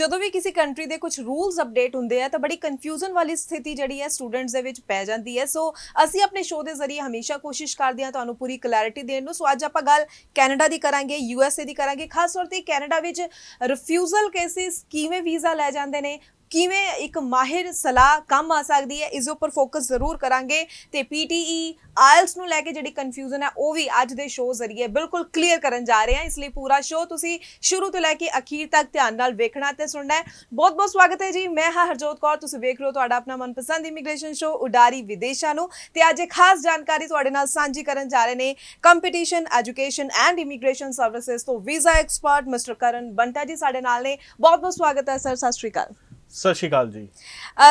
ਜਦੋਂ ਵੀ ਕਿਸੇ ਕੰਟਰੀ ਦੇ ਕੁਝ ਰੂਲਸ ਅਪਡੇਟ ਹੁੰਦੇ ਆ ਤਾਂ ਬੜੀ ਕਨਫਿਊਜ਼ਨ ਵਾਲੀ ਸਥਿਤੀ ਜਿਹੜੀ ਹੈ ਸਟੂਡੈਂਟਸ ਦੇ ਵਿੱਚ ਪੈ ਜਾਂਦੀ ਹੈ। ਸੋ ਅਸੀਂ ਆਪਣੇ ਸ਼ੋਅ ਦੇ ਜ਼ਰੀਏ ਹਮੇਸ਼ਾ ਕੋਸ਼ਿਸ਼ ਕਰਦੇ ਹਾਂ ਤੁਹਾਨੂੰ ਪੂਰੀ ਕਲੈਰਿਟੀ ਦੇਣ ਨੂੰ। ਸੋ ਅੱਜ ਆਪਾਂ ਗੱਲ ਕੈਨੇਡਾ ਦੀ ਕਰਾਂਗੇ, USA ਦੀ ਕਰਾਂਗੇ, ਖਾਸ ਤੌਰ ਤੇ ਕੈਨੇਡਾ ਵਿੱਚ ਰਿਫਿਊਜ਼ਲ ਕੇਸਿਸ ਕਿਵੇਂ ਵੀਜ਼ਾ ਲੈ ਜਾਂਦੇ ਨੇ, ਕਿਵੇਂ ਇੱਕ ਮਾਹਿਰ ਸਲਾਹ ਕੰਮ ਆ ਸਕਦੀ ਹੈ, ਇਸ ਉੱਪਰ ਫੋਕਸ ਜ਼ਰੂਰ ਕਰਾਂਗੇ। ਤੇ PTE ਆਇਲਸ ਨੂੰ ਲੈ ਕੇ ਜਿਹੜੀ ਕਨਫਿਊਜ਼ਨ ਹੈ ਉਹ ਵੀ ਅੱਜ ਦੇ ਸ਼ੋਅ ਜ਼ਰੀਏ ਬਿਲਕੁਲ ਕਲੀਅਰ ਕਰਨ ਜਾ ਰਹੇ ਹਾਂ। ਇਸ ਲਈ ਪੂਰਾ ਸ਼ੋਅ ਤੁਸੀਂ ਸ਼ੁਰੂ ਤੋਂ ਲੈ ਕੇ ਅਖੀਰ ਤੱਕ ਧਿਆਨ ਨਾਲ ਵੇਖਣਾ ਤੇ ਸੁਣਨਾ ਹੈ। ਬਹੁਤ ਬਹੁਤ ਸਵਾਗਤ ਹੈ ਜੀ, ਮੈਂ ਹਾਂ ਹਰਜੋਤ ਕੌਰ, ਤੁਸੀਂ ਵੇਖ ਰਹੇ ਹੋ ਤੁਹਾਡਾ ਆਪਣਾ ਮਨਪਸੰਦ ਇਮੀਗ੍ਰੇਸ਼ਨ ਸ਼ੋਅ ਉਡਾਰੀ ਵਿਦੇਸ਼ਾਂ ਨੂੰ। ਤੇ ਅੱਜ ਇੱਕ ਖਾਸ ਜਾਣਕਾਰੀ ਤੁਹਾਡੇ ਨਾਲ ਸਾਂਝੀ ਕਰਨ ਜਾ ਰਹੇ ਨੇ competition education and immigration services ਤੋਂ ਵੀਜ਼ਾ ਐਕਸਪਰਟ ਮਿਸਟਰ ਕਰਨ ਬੰਟਾ ਜੀ ਸਾਡੇ ਨਾਲ ਨੇ। ਬਹੁਤ ਬਹੁਤ ਸਵਾਗਤ ਹੈ ਸਰ, ਸਤਿ ਸ਼੍ਰੀ ਅਕਾਲ। सत श्री अकाल जी।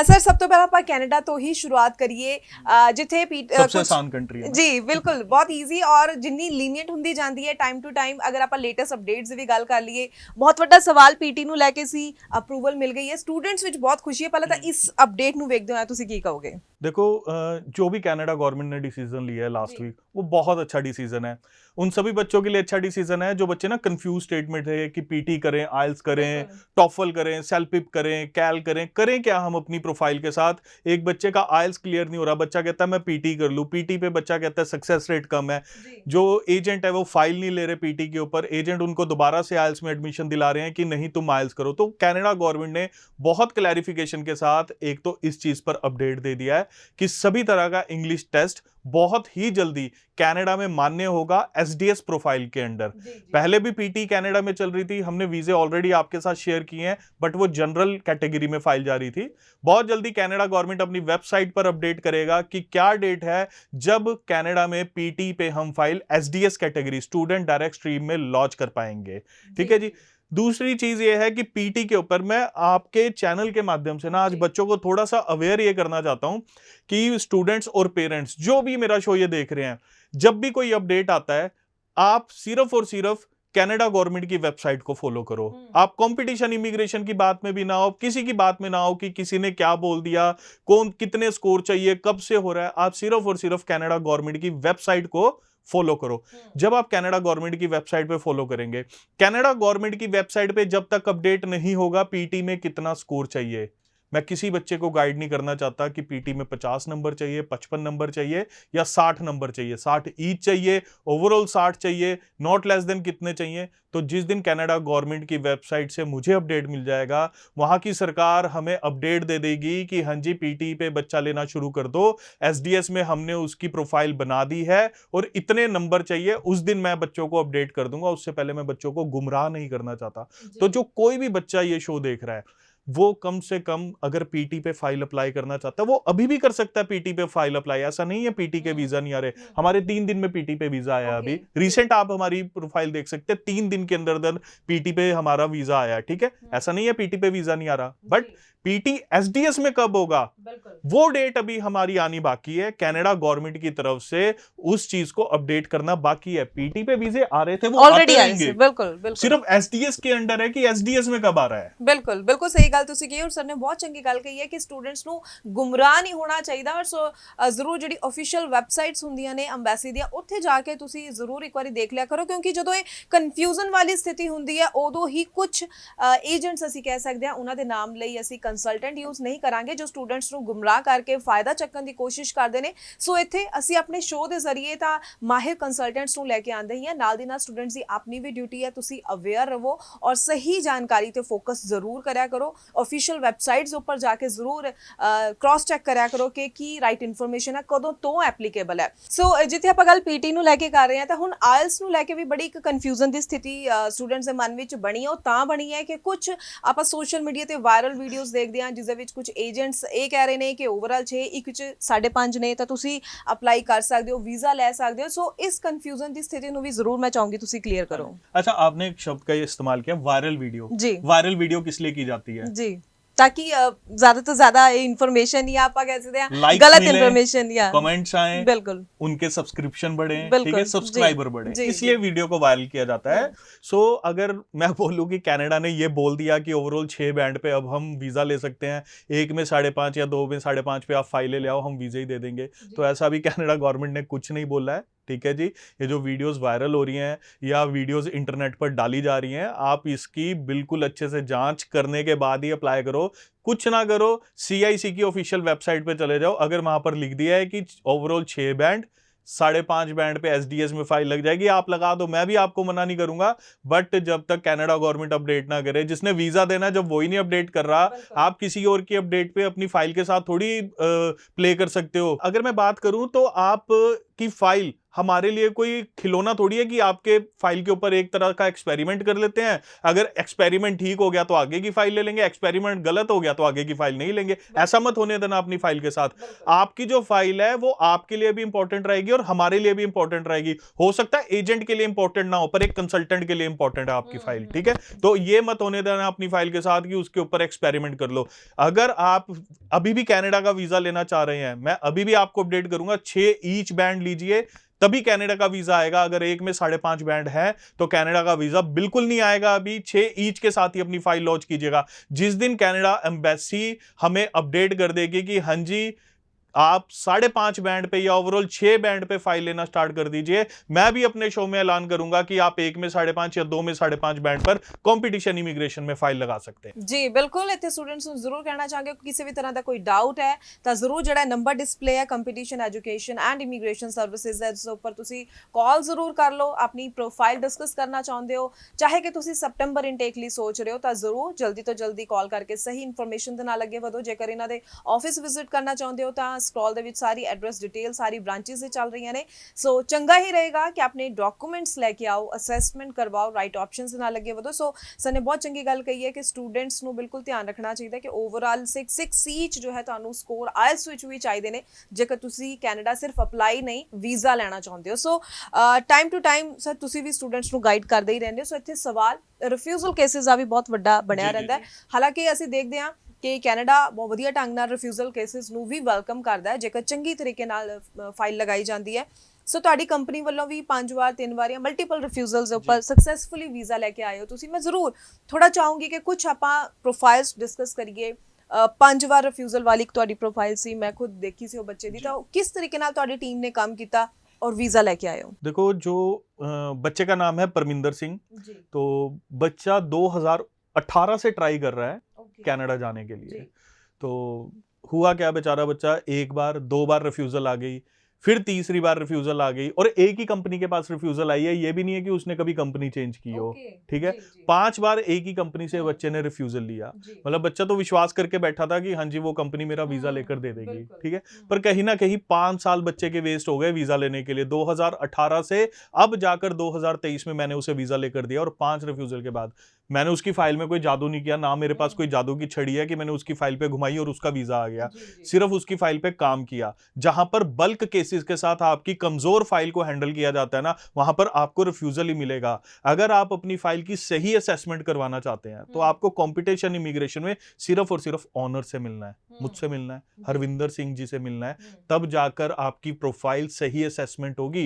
सर सब तो पहला आप कैनेडा तो ही शुरुआत करिए जिथे सबसे आसान कंट्री है जी बिल्कुल बहुत ईजी और जिन्नी लीनियंट ਹੁੰਦੀ ਜਾਂਦੀ ਹੈ टाइम टू टाइम। अगर आप लेटेस्ट अपडेट्स भी गल कर लीए, बहुत ਵੱਡਾ सवाल PT ਨੂੰ ਲੈ ਕੇ ਸੀ, ਅਪਰੂਵਲ ਮਿਲ ਗਈ ਹੈ, स्टूडेंट्स ਵਿੱਚ बहुत खुशी है। पहले तो इस अपडेट ਨੂੰ ਵੇਖਦੇ ਹੋਏ ਤੁਸੀਂ ਕੀ ਕਹੋਗੇ? देखो जो भी कनाडा गवर्नमेंट ने डिसीजन लिया है लास्ट वीक वो बहुत अच्छा डिसीजन है। उन सभी बच्चों के लिए अच्छा डिसीजन है जो बच्चे ना कंफ्यूज स्टेट में थे कि PT करें, आइल्स करें, टॉफल करें, सेल्पिप करें, कैल करें क्या हम अपनी प्रोफाइल के साथ। एक बच्चे का आइल्स क्लियर नहीं हो रहा, बच्चा कहता है मैं PT कर लूँ, PT पे बच्चा कहता है सक्सेस रेट कम है, जो एजेंट है वो फाइल नहीं ले रहे PT के ऊपर, एजेंट उनको दोबारा से आइल्स में एडमिशन दिला रहे हैं कि नहीं तुम आइल्स करो। तो कनाडा गवर्नमेंट ने बहुत क्लैरिफिकेशन के साथ एक तो इस चीज पर अपडेट दे दिया है कि सभी तरह का इंग्लिश टेस्ट बहुत ही जल्दी कनाडा में मान्य होगा SDS प्रोफाइल के अंडर। पहले भी PT कनाडा में चल रही थी, हमने वीजे ऑलरेडी आपके साथ शेयर किए हैं, बट वो जनरल कैटेगरी में फाइल जा रही थी। बहुत जल्दी कनाडा गवर्नमेंट अपनी वेबसाइट पर अपडेट करेगा कि क्या डेट है जब कनाडा में PT पे हम file SDS category student direct stream में लॉन्च कर पाएंगे। ठीक है जी। दूसरी चीज ये है कि PT के ऊपर मैं आपके चैनल के माध्यम से ना आज बच्चों को थोड़ा सा अवेयर ये करना चाहता हूं कि स्टूडेंट्स और पेरेंट्स जो भी मेरा शो ये देख रहे हैं, जब भी कोई अपडेट आता है आप सिर्फ और सिर्फ कनाडा गवर्नमेंट की वेबसाइट को फॉलो करो। आप कंपटीशन इमिग्रेशन की बात में भी ना हो, किसी की बात में ना हो कि किसी ने क्या बोल दिया, कौन कितने स्कोर चाहिए, कब से हो रहा है। आप सिर्फ और सिर्फ कनाडा गवर्नमेंट की वेबसाइट को फॉलो करो। जब आप कनाडा गवर्नमेंट की वेबसाइट पे फॉलो करेंगे, कनाडा गवर्नमेंट की वेबसाइट पे जब तक अपडेट नहीं होगा PT में कितना स्कोर चाहिए, मैं किसी बच्चे को गाइड नहीं करना चाहता कि PT में 50 नंबर चाहिए, 55 नंबर चाहिए या 60 नंबर चाहिए, 60 ईच चाहिए, ओवरऑल 60 चाहिए, नॉट लेस देन कितने चाहिए। तो जिस दिन कनाडा गवर्नमेंट की वेबसाइट से मुझे अपडेट मिल जाएगा, वहां की सरकार हमें अपडेट दे देगी कि हाँ जी PT पे बच्चा लेना शुरू कर दो, SDS में हमने उसकी प्रोफाइल बना दी है और इतने नंबर चाहिए, उस दिन मैं बच्चों को अपडेट कर दूंगा। उससे पहले मैं बच्चों को गुमराह नहीं करना चाहता। तो जो कोई भी बच्चा ये शो देख रहा है वो कम से कम अगर PT पे फाइल अप्लाई करना चाहता है वो अभी भी कर सकता है PT पे फाइल अप्लाई। ऐसा नहीं है PT के वीजा नहीं आ रहे, हमारे 3 दिन में PT पे वीजा आया। अभी रिसेंट आप हमारी प्रोफाइल देख सकते हैं, 3 दिन के अंदर PT पे हमारा वीजा आया। ठीक है, ऐसा नहीं है PT पे वीजा नहीं आ रहा, बट PT SDS में कब होगा वो डेट अभी हमारी आनी बाकी है। कनाडा गवर्नमेंट की तरफ से उस चीज को अपडेट करना बाकी है। PT पे वीजे आ रहे थे वो ऑलरेडी आए थे, बिल्कुल बिल्कुल, सिर्फ SDS के अंडर है कि SDS में कब आ रहा है। बिल्कुल बिल्कुल सही गल तुसी कही और सर ने बहुत चंगी गल कही है कि स्टूडेंट्स ਨੂੰ ਗੁੰਮਰਾਹ ਨਹੀਂ ਹੋਣਾ ਚਾਹੀਦਾ। और सो ਜ਼ਰੂਰ ਜਿਹੜੀ ਆਫੀਸ਼ੀਅਲ ਵੈਬਸਾਈਟਸ ਹੁੰਦੀਆਂ ਨੇ ਅੰਬੈਸੀ ਦੀਆਂ ਉੱਥੇ ਜਾ ਕੇ ਤੁਸੀਂ ਜ਼ਰੂਰ ਇੱਕ ਵਾਰੀ ਦੇਖ ਲਿਆ ਕਰੋ, ਕਿਉਂਕਿ ਜਦੋਂ ਇਹ ਕਨਫਿਊਜ਼ਨ ਵਾਲੀ ਸਥਿਤੀ ਹੁੰਦੀ ਹੈ ਉਦੋਂ ਹੀ ਕੁਝ ਏਜੰਟਸ ਅਸੀਂ ਕਹਿ ਸਕਦੇ ਹਾਂ ਉਹਨਾਂ ਦੇ ਨਾਮ ਲਈ ਅਸੀਂ ਕੰਸਲਟੈਂਟ ਯੂਜ਼ ਨਹੀਂ ਕਰਾਂਗੇ ਜੋ ਸਟੂਡੈਂਟਸ ਨੂੰ ਗੁੰਮਰਾਹ ਕਰਕੇ ਫਾਇਦਾ ਚੱਕਣ ਦੀ ਕੋਸ਼ਿਸ਼ ਕਰਦੇ ਨੇ। ਸੋ ਇੱਥੇ ਅਸੀਂ ਆਪਣੇ ਸ਼ੋਅ ਦੇ ਜ਼ਰੀਏ ਤਾਂ ਮਾਹਿਰ ਕੰਸਲਟੈਂਟਸ ਨੂੰ ਲੈ ਕੇ ਆਉਂਦੇ ਹੀ ਹਾਂ, ਨਾਲ ਦੀ ਨਾਲ ਸਟੂਡੈਂਟਸ ਦੀ ਆਪਣੀ ਵੀ ਡਿਊਟੀ ਹੈ ਤੁਸੀਂ ਅਵੇਅਰ ਰਹੋ ਔਰ ਸਹੀ ਜਾਣਕਾਰੀ ਤੇ ਫੋਕਸ ਜ਼ਰੂਰ ਕਰਿਆ ਕਰੋ। ऑफिशियल वैबसाइट्स ऊपर जाके जरूर क्रॉस चेक करा करो कि की राइट इन्फॉर्मेशन है कदों तो एप्लीकेबल है। सो जिथे आप गल PT ਨੂੰ ਲੈ ਕੇ ਕਰ ਰਹੇ ਹਾਂ ਤਾਂ ਹੁਣ ਆਇਲਸ ਨੂੰ ਲੈ ਕੇ ਵੀ ਬੜੀ ਇੱਕ ਕਨਫਿਊਜ਼ਨ ਦੀ ਸਥਿਤੀ ਸਟੂਡੈਂਟਸ ਦੇ ਮਨ ਵਿੱਚ ਬਣੀ ਹੈ। ਉਹ ਤਾਂ ਬਣੀ ਹੈ ਕਿ ਕੁਝ ਆਪਾਂ ਸੋਸ਼ਲ ਮੀਡੀਆ ਤੇ ਵਾਇਰਲ ਵੀਡੀਓਜ਼ ਦੇਖਦੇ ਹਾਂ ਜਿਸ ਦੇ ਵਿੱਚ ਕੁਝ ਏਜੰਟਸ ਇਹ ਕਹਿ ਰਹੇ ਨੇ ਕਿ ਓਵਰਆਲ 6 ਇੱਕ ਚ 5.5 ਨੇ ਤਾਂ ਤੁਸੀਂ ਅਪਲਾਈ ਕਰ ਸਕਦੇ ਹੋ, ਵੀਜ਼ਾ ਲੈ ਸਕਦੇ ਹੋ। ਸੋ ਇਸ ਕਨਫਿਊਜ਼ਨ ਦੀ ਸਥਿਤੀ ਨੂੰ ਵੀ ਜ਼ਰੂਰ ਮੈਂ ਚਾਹੂੰਗੀ ਤੁਸੀਂ ਕਲੀਅਰ ਕਰੋ। अच्छा, आपने एक शब्द का इस्तेमाल किया वायरल वीडियो। जी, वायरल वीडियो किस लिए की जाती है? जी, ताकि ज्यादा तो ज्यादा इन्फॉर्मेशन या आप कह सकते हैं गलत इन्फॉर्मेशन या कमेंट्स आए, बिल्कुल उनके सब्सक्रिप्शन बढ़े, ठीक है, सब्सक्राइबर बढ़े, इसलिए वीडियो को वायरल किया जाता है। सो अगर मैं बोलूं कि कनाडा ने ये बोल दिया कि ओवरऑल 6 बैंड पे अब हम वीजा ले सकते हैं, एक में 5.5 या 2 में 5.5 पे आप फाइलें ले आओ हम वीजा ही दे देंगे, तो ऐसा भी कनाडा गवर्नमेंट ने कुछ नहीं बोला है। ठीक है जी। ये जो वीडियोस वायरल हो रही हैं या वीडियोस इंटरनेट पर डाली जा रही हैं, आप इसकी बिल्कुल अच्छे से जांच करने के बाद ही अप्लाई करो। कुछ ना करो, सीआईसी की ऑफिशियल वेबसाइट पे चले जाओ, अगर वहां पर लिख दिया है कि ओवरऑल 6 बैंड, 5.5 बैंड पे एसडीएस में फाइल लग जाएगी, आप लगा दो, मैं भी आपको मना नहीं करूंगा। बट जब तक कनाडा गवर्नमेंट अपडेट ना करे, जिसने वीजा देना जब वही नहीं अपडेट कर रहा, आप किसी और की अपडेट पे अपनी फाइल के साथ थोड़ी प्ले कर सकते हो। अगर मैं बात करूं तो आप की फाइल हमारे लिए कोई खिलौना थोड़ी है कि आपके फाइल के ऊपर एक तरह का एक्सपेरिमेंट कर लेते हैं, अगर एक्सपेरिमेंट ठीक हो गया तो आगे की फाइल ले लेंगे, एक्सपेरिमेंट गलत हो गया तो आगे की फाइल नहीं लेंगे। ऐसा मत होने देना अपनी फाइल के साथ। आपकी जो फाइल है वो आपके लिए भी इंपॉर्टेंट रहेगी और हमारे लिए भी इंपॉर्टेंट रहेगी। हो सकता है एजेंट के लिए इंपॉर्टेंट ना हो, पर एक कंसल्टेंट के लिए इंपॉर्टेंट है आपकी फाइल, ठीक है। तो ये मत होने देना अपनी फाइल के साथ कि उसके ऊपर एक्सपेरिमेंट कर लो। अगर आप अभी भी कनाडा का वीजा लेना चाह रहे हैं, मैं अभी भी आपको अपडेट करूंगा, 6 ईच बैंड लीजिए, तभी कनाडा का वीजा आएगा। अगर एक में 5.5 बैंड है तो कनाडा का वीजा बिल्कुल नहीं आएगा। अभी 6 ईच के साथ ही अपनी फाइल लॉन्च कीजिएगा। जिस दिन कनाडा एम्बेसी हमें अपडेट कर देगी कि हाँ जी आप 5.5 बैंड पे या ओवरऑल 6 बैंड पे फाइल लेना स्टार्ट कर दीजिए, मैं भी अपने शो में ऐलान करूंगा कि आप एक में 5.5 या 2 में 5.5 बैंड पर कंपटीशन इमिग्रेशन में फाइल लगा सकते हैं। जी बिल्कुल, इतने स्टूडेंट्स ਨੂੰ ਜ਼ਰੂਰ ਕਹਿਣਾ ਚਾਹਾਂਗੇ ਕਿ ਕਿਸੇ ਵੀ ਤਰ੍ਹਾਂ ਦਾ ਕੋਈ ਡਾਊਟ ਹੈ ਤਾਂ ਜ਼ਰੂਰ ਜਿਹੜਾ ਨੰਬਰ ਡਿਸਪਲੇ ਹੈ competition education and immigration services ਹੈ, ਉਸ ਉੱਪਰ ਤੁਸੀਂ ਕਾਲ ਜ਼ਰੂਰ ਕਰ ਲਓ। ਆਪਣੀ ਪ੍ਰੋਫਾਈਲ ਡਿਸਕਸ ਕਰਨਾ ਚਾਹੁੰਦੇ ਹੋ, ਚਾਹੇ ਕਿ ਤੁਸੀਂ ਸਪਟੈਂਬਰ ਇਨਟੇਕ ਲਈ ਸੋਚ ਰਹੇ ਹੋ, ਤਾਂ ਜ਼ਰੂਰ ਜਲਦੀ ਤੋਂ ਜਲਦੀ ਕਾਲ ਕਰਕੇ ਸਹੀ ਇਨਫੋਰਮੇਸ਼ਨ ਦੇ ਨਾਲ ਅੱਗੇ ਵਧੋ। ਜੇਕਰ ਇਹਨਾਂ ਦੇ ਆਫਿਸ ਵਿਜ਼ਿਟ ਕਰਨਾ ਚਾਹੁੰਦੇ ਹੋ ਤਾਂ ਸਕਰੋਲ ਦੇ ਵਿੱਚ ਸਾਰੀ ਐਡਰੈਸ ਡਿਟੇਲ ਸਾਰੀ ਬ੍ਰਾਂਚਿਸ ਚੱਲ ਰਹੀਆਂ ਨੇ। ਸੋ ਚੰਗਾ ਹੀ ਰਹੇਗਾ ਕਿ ਆਪਣੇ ਡਾਕੂਮੈਂਟਸ ਲੈ ਕੇ ਆਓ, ਅਸੈਸਮੈਂਟ ਕਰਵਾਓ, ਰਾਈਟ ਆਪਸ਼ਨਸ ਦੇ ਨਾਲ ਅੱਗੇ ਵਧੋ। ਸੋ ਸਰ ਨੇ ਬਹੁਤ ਚੰਗੀ ਗੱਲ ਕਹੀ ਹੈ ਕਿ ਸਟੂਡੈਂਟਸ ਨੂੰ ਬਿਲਕੁਲ ਧਿਆਨ ਰੱਖਣਾ ਚਾਹੀਦਾ ਕਿ ਓਵਰਆਲ 6 ਈਚ ਜੋ ਹੈ ਤੁਹਾਨੂੰ ਸਕੋਰ ਆਇਲਸ ਵਿੱਚ ਵੀ ਚਾਹੀਦੇ ਨੇ ਜੇਕਰ ਤੁਸੀਂ ਕੈਨੇਡਾ ਸਿਰਫ ਅਪਲਾਈ ਨਹੀਂ ਵੀਜ਼ਾ ਲੈਣਾ ਚਾਹੁੰਦੇ ਹੋ। ਸੋ ਟਾਈਮ ਟੂ ਟਾਈਮ ਸਰ ਤੁਸੀਂ ਵੀ ਸਟੂਡੈਂਟਸ ਨੂੰ ਗਾਈਡ ਕਰਦੇ ਹੀ ਰਹਿੰਦੇ ਹੋ। ਸੋ ਇੱਥੇ ਸਵਾਲ ਰਿਫਿਊਜ਼ਲ ਕੇਸਿਸ ਦਾ ਵੀ ਬਹੁਤ ਵੱਡਾ ਬਣਿਆ ਰਹਿੰਦਾ ਹੈ। ਹਾਲਾਂਕਿ ਅਸੀਂ ਦੇਖਦੇ ਹਾਂ ਕਿ ਕੈਨੇਡਾ ਬਹੁਤ ਵਧੀਆ ਢੰਗ ਨਾਲ ਰਿਫਿਊਜ਼ਲ ਕੇਸਿਸ ਨੂੰ ਵੀ ਵੈਲਕਮ ਕਰਦਾ ਹੈ ਜੇਕਰ ਚੰਗੀ ਤਰੀਕੇ ਨਾਲ ਫਾਈਲ ਲਗਾਈ ਜਾਂਦੀ ਹੈ। ਸੋ ਤੁਹਾਡੀ ਕੰਪਨੀ ਵੱਲੋਂ ਵੀ 5 ਵਾਰ 3 ਵਾਰ ਜਾਂ ਮਲਟੀਪਲ ਰਿਫਿਊਜ਼ਲਸ ਦੇ ਉੱਪਰ ਸਕਸੈਸਫੁਲੀ ਵੀਜ਼ਾ ਲੈ ਕੇ ਆਏ ਹੋ ਤੁਸੀਂ। ਮੈਂ ਜ਼ਰੂਰ ਥੋੜਾ ਚਾਹੂੰਗੀ ਕਿ ਕੁਝ ਆਪਾਂ ਪ੍ਰੋਫਾਈਲਸ ਡਿਸਕਸ ਕਰੀਏ। 5 ਵਾਰ ਰਿਫਿਊਜ਼ਲ ਵਾਲੀ ਤੁਹਾਡੀ ਪ੍ਰੋਫਾਈਲ ਸੀ, ਮੈਂ ਖੁਦ ਦੇਖੀ ਸੀ ਉਹ ਬੱਚੇ ਦੀ, ਤਾਂ ਕਿਸ ਤਰੀਕੇ ਨਾਲ ਤੁਹਾਡੀ ਟੀਮ ਨੇ ਕੰਮ ਕੀਤਾ और वीजा लेके आए हो? देखो, जो बच्चे का नाम है परमिंदर सिंह, तो बच्चा 2018 से ट्राई कर रहा है कनाडा जाने के लिए। तो हुआ क्या, बेचारा बच्चा एक बार 2 बार रिफ्यूजल आ गई, फिर तीसरी बार रिफ्यूजल आ गई, और एक ही कंपनी के पास रिफ्यूजल आई है। ये भी नहीं है कि उसने कभी कंपनी चेंज की हो, ठीक है। 5 बार एक ही कंपनी से बच्चे ने रिफ्यूजल लिया। मतलब बच्चा तो विश्वास करके बैठा था कि हाँ जी वो कंपनी मेरा वीजा लेकर दे देगी, ठीक है। पर कहीं ना कहीं 5 साल बच्चे के वेस्ट हो गए वीजा लेने के लिए। 2018 से अब जाकर 2023 में मैंने उसे वीजा लेकर दिया, और 5 रिफ्यूजल के बाद मैंने उसकी फाइल में कोई जादू नहीं किया, ना मेरे पास कोई जादू की छड़ी है कि मैंने उसकी फाइल पे घुमाई और उसका वीजा आ गया। सिर्फ उसकी फाइल पे काम किया। जहां पर बल्क केसेस के साथ आपकी कमजोर फाइल को हैंडल किया जाता है ना, वहां पर आपको रिफ्यूजल ही मिलेगा। अगर आप अपनी फाइल की सही असेसमेंट करवाना चाहते हैं तो आपको कंपटीशन इमिग्रेशन में सिर्फ और सिर्फ ऑनर से मिलना है, मुझसे मिलना है, हरविंदर सिंह जी से मिलना है, तब जाकर आपकी प्रोफाइल सही असेसमेंट होगी।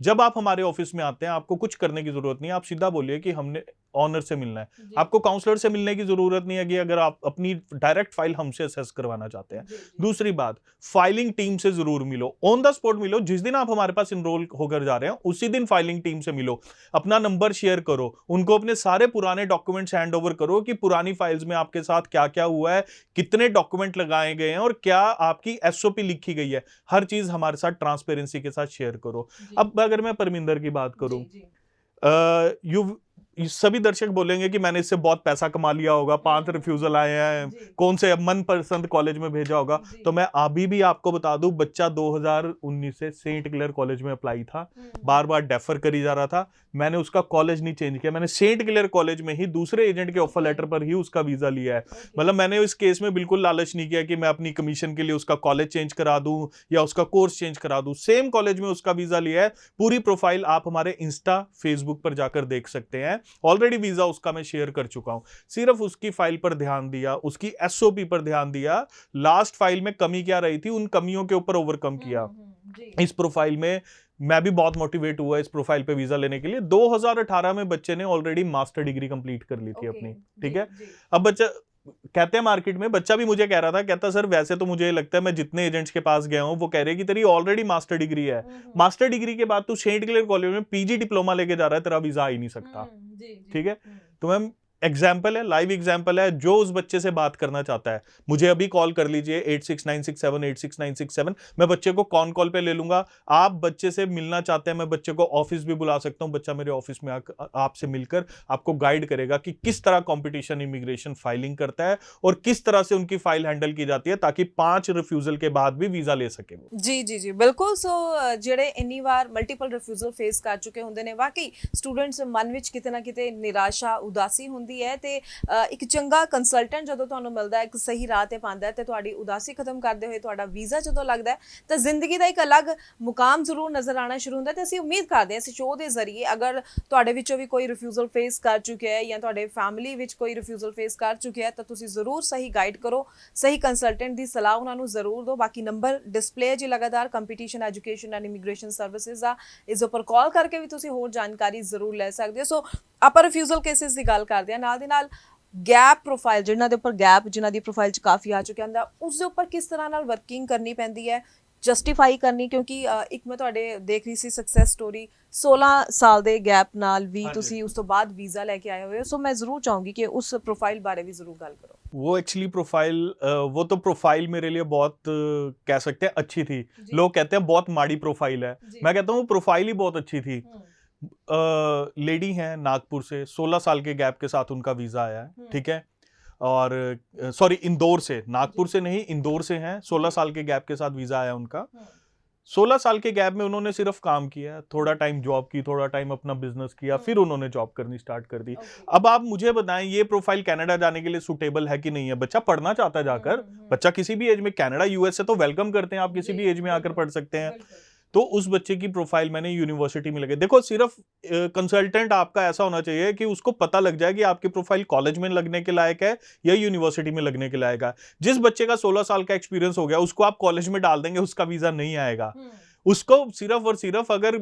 जब आप हमारे ऑफिस में आते हैं आपको कुछ करने की जरूरत नहीं है, आप सीधा बोलिए कि हमने ऑनर से मिलना है। आपको काउंसलर से मिलने की जरूरत नहीं है कि अगर आप अपनी डायरेक्ट फाइल हमसे असेस करवाना चाहते हैं। दूसरी बात, फाइलिंग टीम से जरूर मिलो, ऑन द स्पॉट मिलो। जिस दिन आप हमारे पास इनरोल होकर जा रहे हैं उसी दिन फाइलिंग टीम से मिलो, अपना नंबर शेयर करो, उनको अपने सारे पुराने डॉक्यूमेंट्स हैंड ओवर करो कि पुरानी फाइल्स में आपके साथ क्या क्या हुआ है, कितने डॉक्यूमेंट लगाए गए हैं और क्या आपकी एसओपी लिखी गई है। हर चीज हमारे साथ ट्रांसपेरेंसी के साथ शेयर करो। अब अगर मैं परमिंदर की बात करूं, सभी दर्शक बोलेंगे कि मैंने इससे बहुत पैसा कमा लिया होगा, 5 रिफ्यूजल आए हैं, कौन से मनपसंद कॉलेज में भेजा होगा। तो मैं अभी भी आपको बता दूं, बच्चा 2019 से सेंट क्लेयर कॉलेज में अप्लाई था, बार बार डेफर करी जा रहा था। मैंने उसका कॉलेज नहीं चेंज किया, मैंने सेंट क्लेयर कॉलेज में ही दूसरे एजेंट के ऑफर लेटर पर ही उसका वीजा लिया है। मतलब मैंने इस केस में बिल्कुल लालच नहीं किया कि मैं अपनी कमीशन के लिए उसका कॉलेज चेंज करा दूं या उसका कोर्स चेंज करा दूं। सेम कॉलेज में उसका वीजा लिया है। पूरी प्रोफाइल आप हमारे इंस्टा फेसबुक पर जाकर देख सकते हैं। ऑलरेडी वीजा उसका मैं शेयर कर चुका हूं। सिर्फ उसकी फाइल पर ध्यान दिया, उसकी एसओपी पर ध्यान दिया, लास्ट फाइल में कमी क्या रही थी उन कमियों के ऊपर ओवरकम किया। इस प्रोफाइल में मैं भी बहुत मोटिवेट हुआ इस प्रोफाइल पे वीजा लेने के लिए। 2018 में बच्चे ने ऑलरेडी मास्टर डिग्री कंप्लीट कर ली थी अपनी, ठीक है। अब बच्चा कहते हैं मार्केट में, बच्चा भी मुझे कह रहा था, कहता सर वैसे तो मुझे लगता है मैं जितने एजेंट्स के पास गया हूं वो कह रहे हैं कि तेरी ऑलरेडी मास्टर डिग्री है, मास्टर डिग्री के बाद तू सेंट क्लेयर कॉलेज में पीजी डिप्लोमा लेके जा रहा है, तेरा वीजा आ ही नहीं सकता। ठीक है, तो मैम एग्जाम्पल है, लाइव एग्जाम्पल है, जो उस बच्चे से बात करना चाहता है मुझे अभी कॉल कर लीजिए 8696786967, मैं बच्चे को कॉन कॉल पे ले लूंगा। आप बच्चे से मिलना चाहते हैं, मैं बच्चे को ऑफिस भी बुला सकता हूं, बच्चा मेरे ऑफिस में आपसे मिलकर आपको गाइड करेगा कि किस तरह कंपटीशन इमिग्रेशन फाइलिंग करता है और किस तरह से उनकी फाइल हैंडल की जाती है, ताकि 5 रिफ्यूजल के बाद भी वीजा ले सके। जी जी जी बिल्कुल। सो ਜਿਹੜੇ ਇੰਨੀ ਵਾਰ ਮਲਟੀਪਲ ਰਿਫਿਊਜ਼ਲ ਫੇਸ ਕਰ ਚੁੱਕੇ ਹੁੰਦੇ ਨੇ, ਵਾਕਈ ਸਟੂਡੈਂਟਸ ਮਨ ਵਿੱਚ ਕਿਤੇ ਨਾ ਕਿਤੇ ਨਿਰਾਸ਼ਾ ਉਦਾਸੀ ਹੁੰਦੀ ਹੈ, ਤੇ ਇੱਕ ਚੰਗਾ ਕੰਸਲਟੈਂਟ ਜਦੋਂ ਤੁਹਾਨੂੰ ਮਿਲਦਾ ਹੈ, ਇੱਕ ਸਹੀ ਰਾਹ ਤੇ ਪਾਉਂਦਾ ਹੈ, ਤੇ ਤੁਹਾਡੀ ਉਦਾਸੀ ਖਤਮ ਕਰਦੇ ਹੋਏ ਤੁਹਾਡਾ ਵੀਜ਼ਾ ਜਦੋਂ ਲੱਗਦਾ ਹੈ ਤਾਂ ਜ਼ਿੰਦਗੀ ਦਾ ਇੱਕ ਅਲੱਗ ਮੁਕਾਮ ਜ਼ਰੂਰ ਨਜ਼ਰ ਆਉਣਾ ਸ਼ੁਰੂ ਹੁੰਦਾ। ਤੇ ਅਸੀਂ ਉਮੀਦ ਕਰਦੇ ਹਾਂ ਇਸ ਸ਼ੋਅ ਦੇ ਜ਼ਰੀਏ ਅਗਰ ਤੁਹਾਡੇ ਵਿੱਚੋਂ ਵੀ ਕੋਈ ਰਿਫਿਊਜ਼ਲ ਫੇਸ ਕਰ ਚੁੱਕਿਆ ਹੈ ਜਾਂ ਤੁਹਾਡੇ ਫੈਮਿਲੀ ਵਿੱਚ ਕੋਈ ਰਿਫਿਊਜ਼ਲ ਫੇਸ ਕਰ ਚੁੱਕਿਆ ਹੈ ਤਾਂ ਤੁਸੀਂ ਜ਼ਰੂਰ ਸਹੀ ਗਾਈਡ ਕਰੋ, ਸਹੀ ਕੰਸਲਟੈਂਟ ਦੀ ਸਲਾਹ ਉਹਨਾਂ ਨੂੰ ਜ਼ਰੂਰ ਦਿਓ। ਬਾਕੀ ਨੰਬਰ ਡਿਸਪਲੇ ਹੈ ਜੀ ਲਗਾਤਾਰ, competition education and immigration services ਦਾ, ਇਸ ਉੱਪਰ ਕਾਲ ਕਰਕੇ ਵੀ ਤੁਸੀਂ ਹੋਰ ਜਾਣਕਾਰੀ ਜ਼ਰੂਰ ਲੈ ਸਕਦੇ ਹੋ। ਸੋ ਆਪਾਂ ਰਿਫਿਊਜ਼ਲ ਕੇਸਿਸ ਦੀ ਗੱਲ ਕਰਦੇ ਹਾਂ, ਨਾਲ ਦੀ ਨਾਲ ਗੈਪ ਪ੍ਰੋਫਾਈਲ ਜਿਨ੍ਹਾਂ ਦੇ ਉੱਪਰ ਗੈਪ, ਜਿਨ੍ਹਾਂ ਦੀ ਪ੍ਰੋਫਾਈਲ 'ਚ ਕਾਫੀ ਆ ਚੁੱਕਿਆ ਹੁੰਦਾ, ਉਸ ਦੇ ਉੱਪਰ ਕਿਸ ਤਰ੍ਹਾਂ ਨਾਲ ਵਰਕਿੰਗ ਕਰਨੀ ਪੈਂਦੀ ਹੈ, ਜਸਟੀਫਾਈ ਕਰਨੀ, ਕਿਉਂਕਿ ਇੱਕ ਮੈਂ ਤੁਹਾਡੇ ਦੇਖ ਰਹੀ ਸੀ ਸਕਸੈਸ ਸਟੋਰੀ 16 ਸਾਲ ਦੇ ਗੈਪ ਨਾਲ ਵੀ ਤੁਸੀਂ ਉਸ ਤੋਂ ਬਾਅਦ ਵੀਜ਼ਾ ਲੈ ਕੇ ਆਏ ਹੋਏ ਹੋ। ਸੋ ਮੈਂ ਜ਼ਰੂਰ ਚਾਹੂੰਗੀ ਕਿ ਉਸ ਪ੍ਰੋਫਾइल बारे भी जरूर गल करो। वो एक्चुअली प्रोफाइल, वो तो प्रोफाइल मेरे लिए बहुत कह सकते हैं अच्छी थी। लोग कहते हैं बहुत माड़ी प्रोफाइल है, मैं कहता हूँ प्रोफाइल ही बहुत अच्छी थी। लेडी हैं नागपुर से, 16 साल के गैप के साथ उनका वीजा आया है। ठीक है, और सॉरी इंदौर से, नागपुर से नहीं इंदौर से हैं, 16 साल के गैप के साथ वीजा आया उनका। 16 साल के गैप में उन्होंने सिर्फ काम किया, थोड़ा टाइम जॉब की, थोड़ा टाइम अपना बिजनेस किया, फिर उन्होंने जॉब करनी स्टार्ट कर दी। अब आप मुझे बताएं ये प्रोफाइल कनाडा जाने के लिए सुटेबल है कि नहीं है? बच्चा पढ़ना चाहता है जाकर, बच्चा किसी भी एज में, कनाडा यूएस से तो वेलकम करते हैं, आप किसी भी एज में आकर पढ़ सकते हैं। तो उस बच्चे की प्रोफाइल मैंने यूनिवर्सिटी में लगे। देखो सिर्फ कंसल्टेंट आपका ऐसा होना चाहिए कि उसको पता लग जाए कि आपकी प्रोफाइल कॉलेज में लगने के लायक है या यूनिवर्सिटी में लगने के लायक है। जिस बच्चे का 16 साल का एक्सपीरियंस हो गया उसको आप कॉलेज में डाल देंगे, उसका वीजा नहीं आएगा। उसको सिर्फ और सिर्फ अगर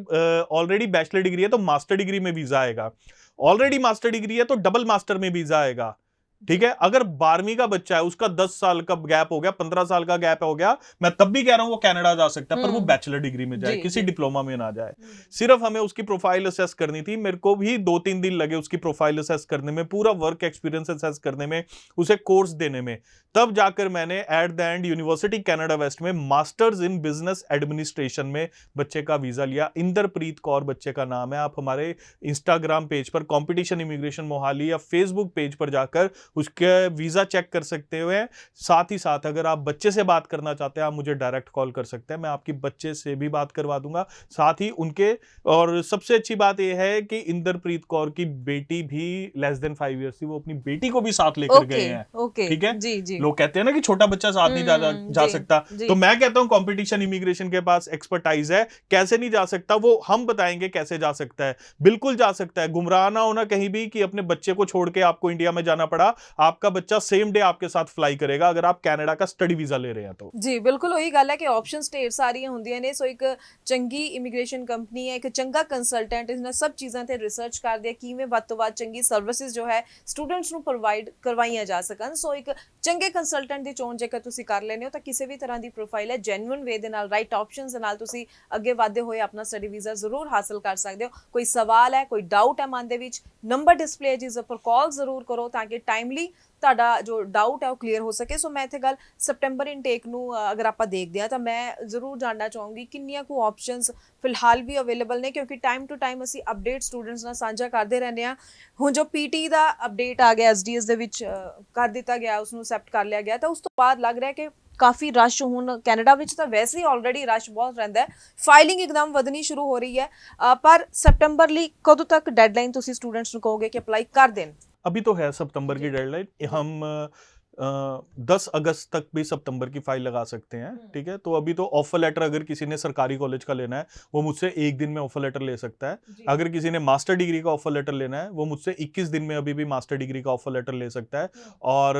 ऑलरेडी बैचलर डिग्री है तो मास्टर डिग्री में वीजा आएगा, ऑलरेडी मास्टर डिग्री है तो डबल मास्टर में वीजा आएगा। ठीक है, अगर 12वीं का बच्चा है, उसका 10 साल का गैप हो गया, 15 साल का गैप हो गया, मैं तब भी कह रहा हूं वो कनाडा जा सकता है, पर वो बैचलर डिग्री में जाए, किसी डिप्लोमा में ना जाए। सिर्फ हमें उसकी प्रोफाइल असेस करनी थी। मेरे को भी 2-3 दिन लगे उसकी प्रोफाइल असेस करने में, पूरा वर्क एक्सपीरियंस असेस करने में, उसे कोर्स देने में। तब जाकर मैंने at the end university Canada West में मास्टर्स इन बिजनेस एडमिनिस्ट्रेशन में बच्चे का वीजा लिया। इंद्रप्रीत कौर बच्चे का नाम है। आप हमारे इंस्टाग्राम पेज पर कॉम्पिटिशन इमिग्रेशन मोहाली या फेसबुक पेज पर जाकर उसके वीजा चेक कर सकते हुए। साथ ही साथ अगर आप बच्चे से बात करना चाहते हैं आप मुझे डायरेक्ट कॉल कर सकते हैं, मैं आपकी बच्चे से भी बात करवा दूंगा, साथ ही उनके। और सबसे अच्छी बात यह है कि इंद्रप्रीत कौर की बेटी भी लेस देन 5 ईयर्स थी, वो अपनी बेटी को भी साथ लेकर गए हैं। ठीक है, जी जी। लोग कहते हैं ना कि छोटा बच्चा साथ नहीं जा सकता, तो मैं कहता हूं कॉम्पिटिशन इमिग्रेशन के पास एक्सपर्टाइज है। कैसे नहीं जा सकता वो हम बताएंगे, कैसे जा सकता है, बिल्कुल जा सकता है। गुमराह ना होना कहीं भी कि अपने बच्चे को छोड़ के आपको इंडिया में जाना पड़ा, आपका बच्चा सेम डे आपके साथ फ्लाई करेगा अगर आप कनाडा का स्टडी वीजा ले रहे हैं तो। जी बिल्कुल, वही गल है कि ऑप्शंस ढेर सारियां ਹੁੰਦੀਆਂ ਨੇ। ਸੋ ਇੱਕ ਚੰਗੀ ਇਮੀਗ੍ਰੇਸ਼ਨ ਕੰਪਨੀ ਹੈ, ਇੱਕ ਚੰਗਾ ਕੰਸਲਟੈਂਟ ਇਹਨਾਂ ਸਭ ਚੀਜ਼ਾਂ ਤੇ ਰਿਸਰਚ ਕਰਦੇ ਆ ਕਿਵੇਂ ਵੱਧ ਤੋਂ ਵੱਧ ਚੰਗੀ ਸਰਵਿਸਿਜ਼ ਜੋ ਹੈ ਸਟੂਡੈਂਟਸ ਨੂੰ ਪ੍ਰੋਵਾਈਡ ਕਰਵਾਈਆਂ ਜਾ ਸਕਣ। ਸੋ ਇੱਕ ਚੰਗੇ ਕੰਸਲਟੈਂਟ ਦੀ ਚੋਣ ਜੇਕਰ ਤੁਸੀਂ ਕਰ ਲੈਂਦੇ ਹੋ ਤਾਂ ਕਿਸੇ ਵੀ ਤਰ੍ਹਾਂ ਦੀ ਪ੍ਰੋਫਾਈਲ ਹੈ ਜੈਨੂਇਨ ਵੇ ਦੇ ਨਾਲ, ਰਾਈਟ ਆਪਸ਼ਨਸ ਦੇ ਨਾਲ ਤੁਸੀਂ ਅੱਗੇ ਵਧਦੇ ਹੋਏ ਆਪਣਾ ਸਟੱਡੀ ਵੀਜ਼ਾ ਜ਼ਰੂਰ ਹਾਸਲ ਕਰ ਸਕਦੇ ਹੋ। ਕੋਈ ਸਵਾਲ ਹੈ, ਕੋਈ ਡਾਊਟ ਹੈ ਮਨ ਦੇ ਵਿੱਚ, ਨੰਬਰ ਡਿਸਪਲੇ ਜਿਸ ਉੱਪਰ ਕਾਲ ਜ਼ਰੂਰ ਕਰੋ ਤਾਂ ਕਿ ਟਾਈਮਲੀ ਤੁਹਾਡਾ ਜੋ ਡਾਊਟ ਹੈ ਉਹ ਕਲੀਅਰ ਹੋ ਸਕੇ। ਸੋ ਮੈਂ ਇੱਥੇ ਗੱਲ ਸਪਟੈਂਬਰ ਇਨਟੇਕ ਨੂੰ ਅਗਰ ਆਪਾਂ ਦੇਖਦੇ ਹਾਂ ਤਾਂ ਮੈਂ ਜ਼ਰੂਰ ਜਾਣਨਾ ਚਾਹੂੰਗੀ ਕਿੰਨੀਆਂ ਕੁ ਆਪਸ਼ਨਸ ਫਿਲਹਾਲ ਵੀ ਅਵੇਲੇਬਲ ਨੇ, ਕਿਉਂਕਿ ਟਾਈਮ ਟੂ ਟਾਈਮ ਅਸੀਂ ਅਪਡੇਟ ਸਟੂਡੈਂਟਸ ਨਾਲ ਸਾਂਝਾ ਕਰਦੇ ਰਹਿੰਦੇ ਹਾਂ। ਹੁਣ ਜੋ ਪੀਟੀ ਦਾ ਅਪਡੇਟ ਆ ਗਿਆ SDS ਦੇ ਵਿੱਚ ਕਰ ਦਿੱਤਾ ਗਿਆ, ਉਸਨੂੰ ਅਸੈਪਟ ਕਰ ਲਿਆ ਗਿਆ, ਤਾਂ ਉਸ ਤੋਂ ਬਾਅਦ ਲੱਗ ਰਿਹਾ ਕਿ ਕਾਫੀ ਰਸ਼ ਹੁਣ ਕੈਨੇਡਾ ਵਿੱਚ ਤਾਂ ਵੈਸੇ ਹੀ ਆਲਰੇਡੀ ਰਸ਼ ਬਹੁਤ ਰਹਿੰਦਾ ਹੈ, ਫਾਈਲਿੰਗ ਇੱਕਦਮ ਵਧਣੀ ਸ਼ੁਰੂ ਹੋ ਰਹੀ ਹੈ। ਪਰ ਸਪਟੈਂਬਰ ਲਈ ਕਦੋਂ ਤੱਕ ਡੈਡਲਾਈਨ ਤੁਸੀਂ ਸਟੂਡੈਂਟਸ ਨੂੰ ਕਹੋਗੇ ਕਿ ਅਪਲਾਈ ਕਰ ਦੇਣ? अभी तो है सितंबर की डेडलाइन, हम 10 अगस्त तक भी सितंबर की फाइल लगा सकते हैं। ठीक है, तो अभी तो ऑफर लेटर अगर किसी ने सरकारी कॉलेज का लेना है वो मुझसे 1 दिन में ऑफर लेटर ले सकता है। अगर किसी ने मास्टर डिग्री का ऑफर लेटर लेना है वो मुझसे 21 दिन में अभी भी मास्टर डिग्री का ऑफर लेटर ले सकता है। और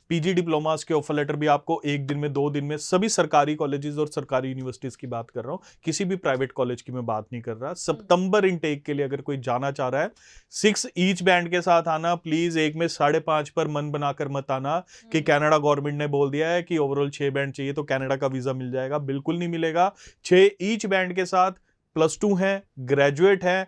पीजी डिप्लोमास के ऑफर लेटर भी आपको 1 दिन में, 2 दिन में, सभी सरकारी कॉलेजेस और सरकारी यूनिवर्सिटीज की बात कर रहा हूँ, किसी भी प्राइवेट कॉलेज की मैं बात नहीं कर रहा। सितंबर इनटेक के लिए अगर कोई जाना चाह रहा है 6 ईच बैंड के साथ आना, प्लीज 1 में 5.5 पर मन बनाकर मत आना। कि कनाडा गवर्नमेंट ने बोल दिया है कि ओवरऑल 6 बैंड चाहिए तो कनाडा का वीजा मिल जाएगा। बिल्कुल नहीं मिलेगा। 6 ईच बैंड के साथ +2 है, ग्रेजुएट है,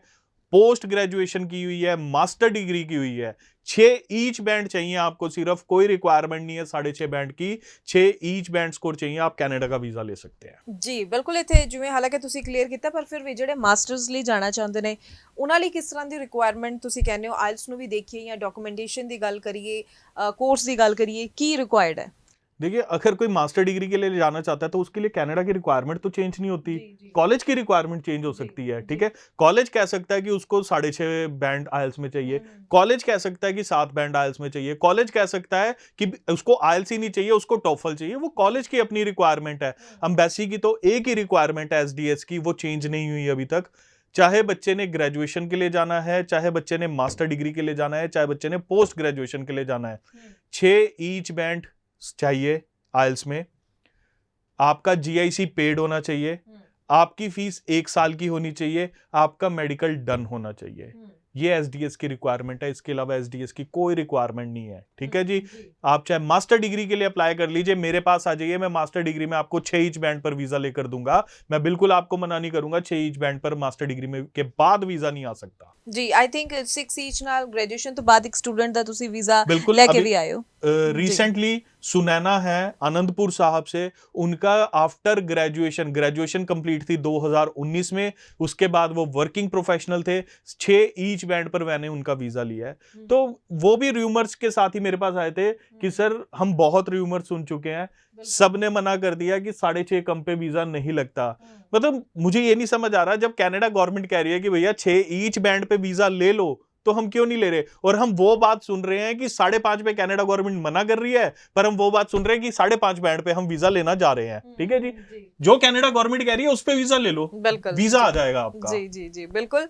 पोस्ट ग्रेजुएशन की हुई है, मास्टर डिग्री की हुई है। 6 ईच बैंड चाहिए आपको, सिर्फ कोई रिक्वायरमेंट नहीं है 6.5 बैंड की। 6 ईच बैंड स्कोर चाहिए, आप कनाडा का वीजा ले सकते हैं। ਜੀ ਬਿਲਕੁਲ ਇੱਥੇ ਜਿਵੇਂ ਹਾਲਾਂਕਿ ਤੁਸੀਂ ਕਲੀਅਰ ਕੀਤਾ, ਪਰ ਫਿਰ ਵੀ ਜਿਹੜੇ ਮਾਸਟਰਸ ਲਈ ਜਾਣਾ ਚਾਹੁੰਦੇ ਨੇ ਉਹਨਾਂ ਲਈ ਕਿਸ ਤਰ੍ਹਾਂ ਦੀ ਰਿਕੁਆਇਰਮੈਂਟ ਤੁਸੀਂ ਕਹਿੰਦੇ ਹੋ? ਆਇਲਸ ਨੂੰ ਵੀ ਦੇਖੀਏ ਜਾਂ ਡਾਕੂਮੈਂਟੇਸ਼ਨ ਦੀ ਗੱਲ ਕਰੀਏ, ਕੋਰਸ ਦੀ ਗੱਲ ਕਰੀਏ, ਕੀ ਰਿਕੁਆਇਰਡ ਹੈ? देखिए, अगर कोई मास्टर डिग्री के लिए जाना चाहता है तो उसके लिए कनाडा की रिक्वायरमेंट तो चेंज नहीं होती, कॉलेज की रिक्वायरमेंट चेंज हो सकती है। ठीक है, कॉलेज कह सकता है कि उसको 6.5 बैंड आइल्स में चाहिए, कॉलेज कह सकता है कि 7 बैंड आइल्स में चाहिए, कॉलेज कह सकता है कि उसको आइल्स ही नहीं चाहिए, उसको टॉफल चाहिए। वो कॉलेज की अपनी रिक्वायरमेंट है। एम्बेसी की तो एक ही रिक्वायरमेंट है एसडीएस की, वो चेंज नहीं हुई अभी तक। चाहे बच्चे ने ग्रेजुएशन के लिए जाना है, चाहे बच्चे ने मास्टर डिग्री के लिए जाना है, चाहे बच्चे ने पोस्ट ग्रेजुएशन के लिए जाना है, 6 ईच बैंड चाहिए आइल्स में। आपका जीआईसी पेड होना चाहिए, आपकी फीस 1 साल की होनी चाहिए, आपका मेडिकल डन होना चाहिए। ये एसडीएस की रिक्वायरमेंट है, इसके अलावा एसडीएस की कोई रिक्वायरमेंट नहीं है। ठीक है जी, आप चाहे मास्टर डिग्री के लिए अप्लाई कर लीजिए, मेरे पास आ जाइए, मैं मास्टर डिग्री में आपको 6 ईच बैंड पर वीजा लेकर दूंगा। मैं बिल्कुल आपको मना नहीं करूंगा, 6 ईच बैंड पर मास्टर डिग्री में के बाद वीजा नहीं आ सकता ਜੀ ਆਈ ਥਿੰਕ 6 ਈਚ ਨਾਲ ਗ੍ਰੈਜੂਏਸ਼ਨ ਤੋਂ ਬਾਅਦ ਇੱਕ ਸਟੂਡੈਂਟ ਦਾ ਤੁਸੀਂ ਵੀਜ਼ਾ बिल्कुल। ਲੈ ਕੇ अभी ਵੀ ਆਏ ਹੋ। रिसेंटली सुनैना है आनंदपुर साहब से, उनका आफ्टर ग्रेजुएशन कंप्लीट थी 2019 में, उसके बाद वो वर्किंग प्रोफेशनल थे, 6 ईच बैंड पर मैंने उनका वीजा लिया है। तो वो भी र्यूमर्स के साथ ही मेरे पास आए थे कि सर हम बहुत र्यूमर्स सुन चुके हैं, सबने मना कर दिया कि 6.5 कम पे वीजा नहीं लगता। मतलब मुझे ये नहीं समझ आ रहा, जब कनाडा गवर्नमेंट कह रही है कि भैया 6 ईच बैंड पे वीजा ले लो, तो हम क्यों नहीं ले रहे? और हम वो बात सुन रहे हैं कि 5.5 पे कनाडा गवर्नमेंट मना कर रही है, पर हम वो बात सुन रहे हैं कि 5.5 बैंड पे हम वीजा लेना जा रहे हैं। ठीक है जी, जो कनाडा गवर्नमेंट कह रही है उस पे वीजा ले लो, ਬਿਲਕੁਲ वीजा आ जाएगा आपका। ਜੀ ਜੀ ਜੀ ਬਿਲਕੁਲ।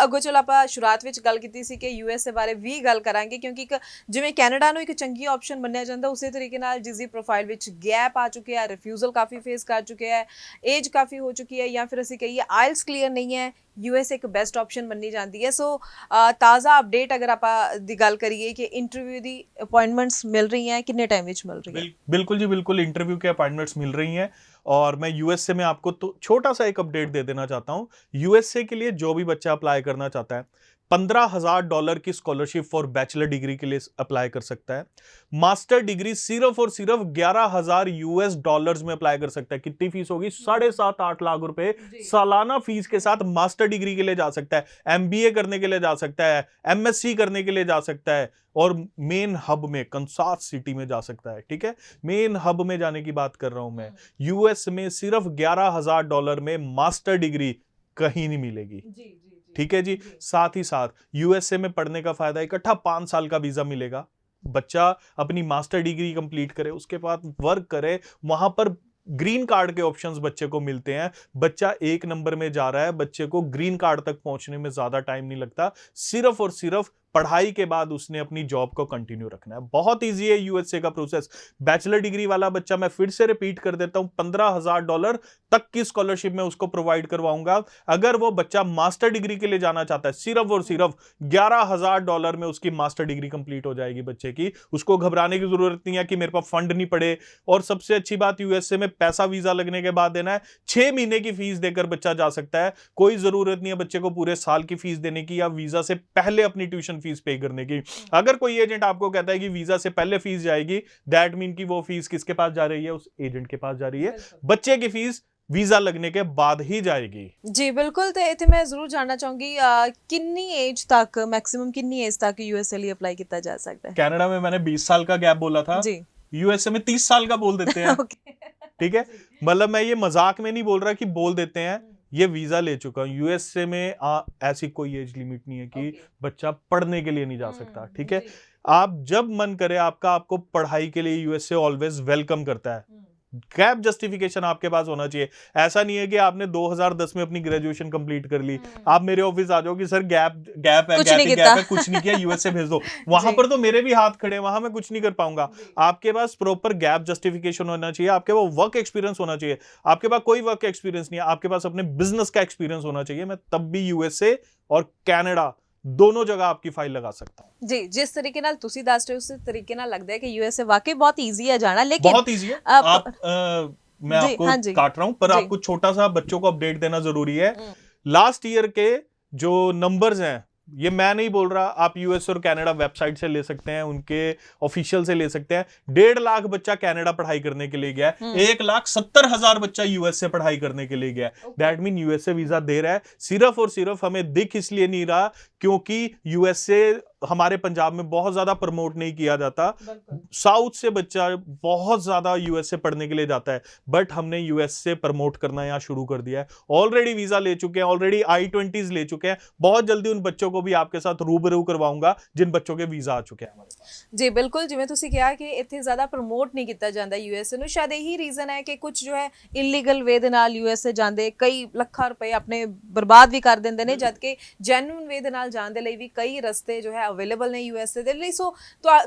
ਅੱਗੋਂ ਚਲੋ ਆਪਾਂ ਸ਼ੁਰੂਆਤ ਵਿੱਚ ਗੱਲ ਕੀਤੀ ਸੀ ਕਿ ਯੂਐਸਏ ਬਾਰੇ ਵੀ ਗੱਲ ਕਰਾਂਗੇ, ਕਿਉਂਕਿ ਇੱਕ ਜਿਵੇਂ ਕੈਨੇਡਾ ਨੂੰ ਇੱਕ ਚੰਗੀ ਆਪਸ਼ਨ ਮੰਨਿਆ ਜਾਂਦਾ, ਉਸੇ ਤਰੀਕੇ ਨਾਲ ਜਿਸਦੀ ਪ੍ਰੋਫਾਈਲ ਵਿੱਚ ਗੈਪ ਆ ਚੁੱਕਿਆ ਹੈ, ਰਿਫਿਊਜ਼ਲ ਕਾਫੀ ਫੇਸ ਕਰ ਚੁੱਕਿਆ ਹੈ, ਏਜ ਕਾਫੀ ਹੋ ਚੁੱਕੀ ਹੈ, ਜਾਂ ਫਿਰ ਅਸੀਂ ਕਹੀਏ ਆਇਲਸ ਕਲੀਅਰ ਨਹੀਂ ਹੈ, ਯੂਐਸਏ ਇੱਕ ਬੈਸਟ ਆਪਸ਼ਨ ਮੰਨੀ ਜਾਂਦੀ ਹੈ। ਸੋ ਤਾਜ਼ਾ ਅਪਡੇਟ ਅਗਰ ਆਪਾਂ ਦੀ ਗੱਲ ਕਰੀਏ ਕਿ ਇੰਟਰਵਿਊ ਦੀ ਅਪਾਇੰਟਮੈਂਟਸ ਮਿਲ ਰਹੀਆਂ, ਕਿੰਨੇ टाइम ਵਿੱਚ मिल रही है? बिल्कुल जी बिल्कुल, इंटरव्यू के अपॉइंटमेंट्स मिल रही हैं। और मैं यूएसए में आपको तो छोटा सा एक अपडेट दे देना चाहता हूं। यूएसए के लिए जो भी बच्चा अप्लाई करना चाहता है, $15,000 की स्कॉलरशिप फॉर बैचलर डिग्री के लिए अप्लाई कर सकता है। मास्टर डिग्री सिर्फ और सिर्फ $11,000 में अप्लाई कर सकता है। कितनी फीस होगी? 7.5-8 लाख रुपए सालाना फीस के साथ मास्टर डिग्री के लिए जा सकता है, एमबीए करने के लिए जा सकता है, एमएससी करने के लिए जा सकता है, और मेन हब में कंसास सिटी में जा सकता है। ठीक है, मेन हब में जाने की बात कर रहा हूं मैं। यूएस में सिर्फ $11,000 में मास्टर डिग्री कहीं नहीं मिलेगी। ठीक है जी, साथ ही साथ यूएसए में पढ़ने का फायदा, इकट्ठा 5 साल का वीजा मिलेगा। बच्चा अपनी मास्टर डिग्री कंप्लीट करे, उसके बाद वर्क करे, वहां पर ग्रीन कार्ड के ऑप्शंस बच्चे को मिलते हैं। बच्चा 1 नंबर में जा रहा है, बच्चे को ग्रीन कार्ड तक पहुंचने में ज्यादा टाइम नहीं लगता। सिर्फ और सिर्फ पढ़ाई के बाद उसने अपनी जॉब को कंटिन्यू रखना है। बहुत इजी है यूएसए का प्रोसेस। बैचलर डिग्री वाला बच्चा, मैं फिर से रिपीट कर देता हूं, $15,000 तक की स्कॉलरशिप मैं उसको प्रोवाइड करवाऊंगा। अगर वो बच्चा मास्टर डिग्री के लिए जाना चाहता है, सिर्फ और सिर्फ $11,000 में उसकी मास्टर डिग्री कंप्लीट हो जाएगी बच्चे की। उसको घबराने की जरूरत नहीं है कि मेरे पास फंड नहीं पड़े। और सबसे अच्छी बात, यूएसए में पैसा वीजा लगने के बाद देना है। 6 महीने की फीस देकर बच्चा जा सकता है। कोई जरूरत नहीं है बच्चे को पूरे साल की फीस देने की, या वीजा से पहले अपनी ट्यूशन फीस पे करने की। अगर कोई एजेंट आपको कहता है कि वीजा से पहले फीस जाएगी, दैट मीन कि वो फीस किसके पास जा रही है? उस एजेंट के पास जा रही है। बच्चे की फीस वीजा लगने के बाद ही जाएगी। जी बिल्कुल। तो इतने मैं जरूर जानना चाहूंगी कितनी एज तक, मैक्सिमम कितनी एज तक यूएसए लिए अप्लाई किया जा सकता है? कनाडा में मैंने 20 साल का गैप बोला था जी, यूएसए में 30 साल का बोल देते हैं। ठीक है, मतलब मैं ये मजाक में नहीं बोल रहा कि बोल देते हैं, ये वीजा ले चुका हूं। यूएसए में ऐसी कोई एज लिमिट नहीं है कि बच्चा पढ़ने के लिए नहीं जा सकता। ठीक है, आप जब मन करे आपका, आपको पढ़ाई के लिए यूएसए ऑलवेज वेलकम करता है। गैप जस्टिफिकेशन आपके पास होना चाहिए। ऐसा नहीं है कि आपने 2010 में अपनी ग्रेजुएशन कंप्लीट कर ली, आप मेरे ऑफिस आ जाओ कि सर गैप है, कुछ नहीं किया, यूएसए भेज दो। वहां पर तो मेरे भी हाथ खड़े हैं, वहां मैं कुछ नहीं कर पाऊंगा। आपके पास प्रॉपर गैप जस्टिफिकेशन होना चाहिए, आपके पास वर्क एक्सपीरियंस होना चाहिए। आपके पास कोई वर्क एक्सपीरियंस नहीं है, आपके पास अपने बिजनेस का एक्सपीरियंस होना चाहिए। मैं तब भी यूएसए और कनाडा दोनों जगह आपकी फाइल लगा सकता हूँ। जी, जिस तरीके नाल तुसी दस रहे हो उस तरीके नाल लगदा है कि यूएसए वाकई बहुत ईजी है जाना, लेकिन बहुत ईजी है। आप मैं जी, आपको हाँ जी, काट रहा हूं, पर जी। आपको छोटा सा बच्चों को अपडेट देना जरूरी है। हुँ, लास्ट ईयर के जो नंबर्स हैं, ये मैं नहीं बोल रहा, आप यूएस और कनाडा वेबसाइट से ले सकते हैं, उनके ऑफिशियल से ले सकते हैं। 1.5 लाख बच्चा कनाडा पढ़ाई करने के लिए गया है, हुँ। 1,70,000 बच्चा यूएस से पढ़ाई करने के लिए गया है। Okay. That mean USA visa दे रहा है। सिर्फ और सिर्फ हमें दिख इसलिए नहीं रहा क्योंकि यूएसए हमारे पंजाब में बहुत ज्यादा प्रमोट नहीं किया जाता। साउथ से बच्चा बहुत ज्यादा यूएसए पढ़ने के लिए जाता है, बट हमने यूएसए प्रमोट करना यहां शुरू कर दिया है। ऑलरेडी वीजा ले चुके हैं, ऑलरेडी I-20s ले चुके हैं। बहुत जल्दी उन बच्चों को भी आपके साथ रूबरू करवाऊंगा जिन बच्चों के वीजा आ चुके हैं हमारे पास। जी बिल्कुल, जिवें तुसी कहा कि इत्थे ज़्यादा प्रमोट नहीं किया जाता यूएसए ਨੂੰ, शायद यही रीजन है कि कुछ जो है इलीगल वे ਦੇ ਨਾਲ यूएसए ਜਾਂਦੇ, ਕਈ ਲੱਖਾਂ ਰੁਪਏ ਆਪਣੇ ਬਰਬਾਦ ਵੀ ਕਰ ਦਿੰਦੇ ਨੇ, ਜਦ ਕਿ ਜੈਨੂਇਨ ਵੇ ਦੇ ਨਾਲ ਜਾਣ ਦੇ ਲਈ ਵੀ ਕਈ ਰਸਤੇ ਜੋ ਹੈ ਅਵੇਲੇਬਲ ਨੇ यूएसए ਦੇ ਲਈ। ਸੋ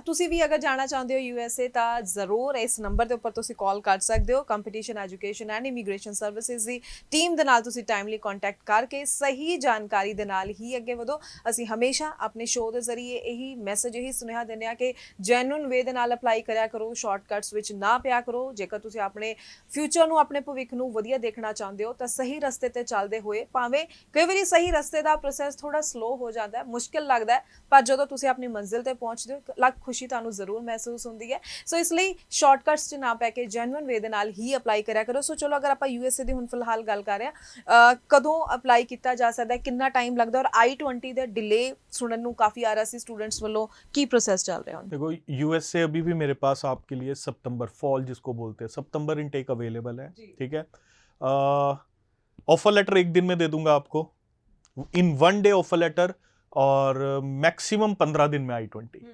ਤੁਸੀਂ ਵੀ ਅਗਰ ਜਾਣਾ ਚਾਹੁੰਦੇ ਹੋ यूएसए ਤਾਂ ਜ਼ਰੂਰ ਇਸ ਨੰਬਰ ਦੇ ਉੱਪਰ ਤੁਸੀਂ ਕਾਲ ਕਰ ਸਕਦੇ ਹੋ। Competition education and immigration services the team ਦੇ ਨਾਲ ਤੁਸੀਂ ਟਾਈਮਲੀ ਕੰਟੈਕਟ ਕਰਕੇ ਸਹੀ ਜਾਣਕਾਰੀ ਦੇ ਨਾਲ ਹੀ ਅੱਗੇ ਵਧੋ। ਅਸੀਂ ਹਮੇਸ਼ਾ ਆਪਣੇ ਸ਼ੋਅ ਦੇ ਜ਼ਰੀਏ ਇਹੀ ਮੈਸੇਜ, ਇਹੀ ਸੁਨੇਹਾ ਦਿੰਦੇ ਆ ਕਿ ਜੈਨੂਇਨ ਵੇ ਦੇ ਨਾਲ ਅਪਲਾਈ ਕਰਿਆ ਕਰੋ, ਸ਼ਾਰਟਕਟਸ ਵਿੱਚ ਨਾ ਪਿਆ ਕਰੋ। ਜੇਕਰ ਤੁਸੀਂ ਆਪਣੇ ਫਿਊਚਰ ਨੂੰ, ਆਪਣੇ ਭਵਿੱਖ ਨੂੰ ਵਧੀਆ ਦੇਖਣਾ ਚਾਹੁੰਦੇ ਹੋ ਤਾਂ ਸਹੀ ਰਸਤੇ ਤੇ ਚੱਲਦੇ ਹੋਏ, ਭਾਵੇਂ ਕਈ ਵਾਰੀ ਸਹੀ ਰਸਤੇ ਦਾ ਪ੍ਰੋਸੈਸ ਥੋੜਾ ਸਲੋ ਹੋ ਜਾਂਦਾ ਹੈ, ਮੁਸ਼ਕਿਲ ਲੱਗਦਾ ਹੈ, ਪਰ ਜਦੋਂ ਤੁਸੀਂ ਆਪਣੀ ਮੰਜ਼ਿਲ ਤੇ ਪਹੁੰਚਦੇ ਹੋ ਇੱਕ ਅਲੱਗ ਖੁਸ਼ੀ ਤੁਹਾਨੂੰ ਜ਼ਰੂਰ ਮਹਿਸੂਸ ਹੁੰਦੀ ਹੈ। ਸੋ ਇਸ ਲਈ ਸ਼ਾਰਟਕਟਸ 'ਚ ਨਾ ਪੈ ਕੇ ਜੈਨੂਇਨ ਵੇ ਦੇ ਨਾਲ ਹੀ ਅਪਲਾਈ ਕਰਿਆ ਕਰੋ। ਸੋ ਚਲੋ, ਅਗਰ ਆਪਾਂ यूएसए ਦੀ ਹੁਣ ਫਿਲਹਾਲ ਗੱਲ ਕਰ ਰਹੇ ਹਾਂ, ਕਦੋਂ ਅਪਲਾਈ ਕੀਤਾ ਜਾ ਸਕਦਾ ਹੈ, ਕਿੰਨਾ ਟਾਈਮ ਲੱਗਦਾ, ਔਰ I-20 ਦੇ ਡਿਲੇ ਸੁਣਨ ਨੂੰ ਕਾਫੀ ਆ ਰਿਹਾ ਸੀ स्टूडेंट्स ਵੱਲੋਂ, ਕੀ प्रोसेस चल रहा है? देखो, यूएस से अभी भी मेरे पास आपके लिए सितंबर, फॉल जिसको बोलते हैं, सितंबर इनटेक अवेलेबल है। ठीक है, ऑफर लेटर एक दिन में दे दूंगा आपको, इन 1 डे ऑफर लेटर, और मैक्सिमम 15 दिन में I-20।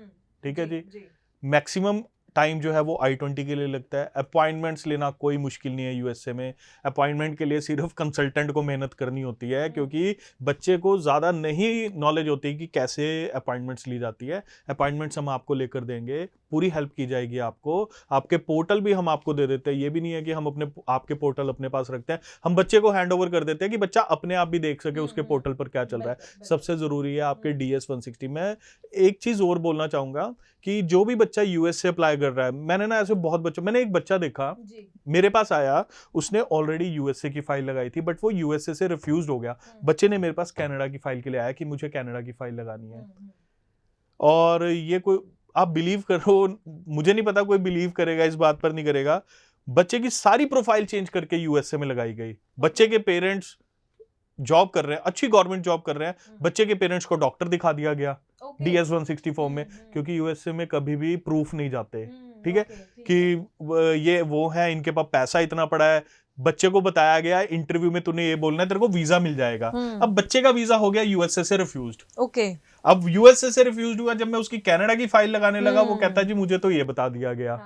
ठीक है जी, मैक्सिमम टाइम जो है वो I-20 के लिए लगता है। अपॉइंटमेंट्स लेना कोई मुश्किल नहीं है यूएसए में। अपॉइंटमेंट के लिए सिर्फ कंसल्टेंट को मेहनत करनी होती है, क्योंकि बच्चे को ज़्यादा नहीं नॉलेज होती कि कैसे अपॉइंटमेंट्स ली जाती है। अपॉइंटमेंट्स हम आपको लेकर देंगे, पूरी हेल्प की जाएगी आपको। आपके पोर्टल भी हम आपको दे देते हैं। ये भी नहीं है कि हम आपके पोर्टल अपने पास रखते हैं, हम बच्चे को हैंड ओवर कर देते हैं कि बच्चा अपने आप भी देख सके उसके पोर्टल पर क्या चल रहा है। सबसे ज़रूरी है आपके DS-160 में। एक चीज़ और बोलना चाहूँगा कि जो भी बच्चा यूएस से अप्लाई कर रहा है, मैंने ना ऐसे बहुत बच्चों, मैंने एक बच्चा देखा मेरे पास आया, उसने ऑलरेडी यूएसए की फाइल लगाई थी, बट वो यूएसए से रिफ्यूज हो गया। बच्चे ने मेरे पास कनाडा की फाइल के लिए आया कि मुझे कनाडा की फाइल लगानी है। और ये कोई, आप बिलीव करो, मुझे नहीं पता कोई बिलीव करेगा, इस बात पर नहीं करेगा, बच्चे की सारी प्रोफाइल चेंज करके यूएसए में लगाई गई। बच्चे के पेरेंट्स जॉब कर रहे हैं, अच्छी गवर्नमेंट जॉब कर रहे हैं, बच्चे के पेरेंट्स को डॉक्टर दिखा दिया गया DS-160 फॉर्म में, क्योंकि यूएसए में कभी भी प्रूफ नहीं जाते। ठीक है, कि ये वो है, इनके पास पैसा इतना पड़ा है। बच्चे को बताया गया इंटरव्यू में तूने ये बोलना है, तेरे को वीजा मिल जाएगा। अब बच्चे का वीजा हो गया यूएसए से रिफ्यूज्ड। ओके, अब यूएसए से रिफ्यूज्ड हुआ, जब मैं उसकी कनाडा की फाइल लगाने लगा, वो कहता जी मुझे तो ये बता दिया गया।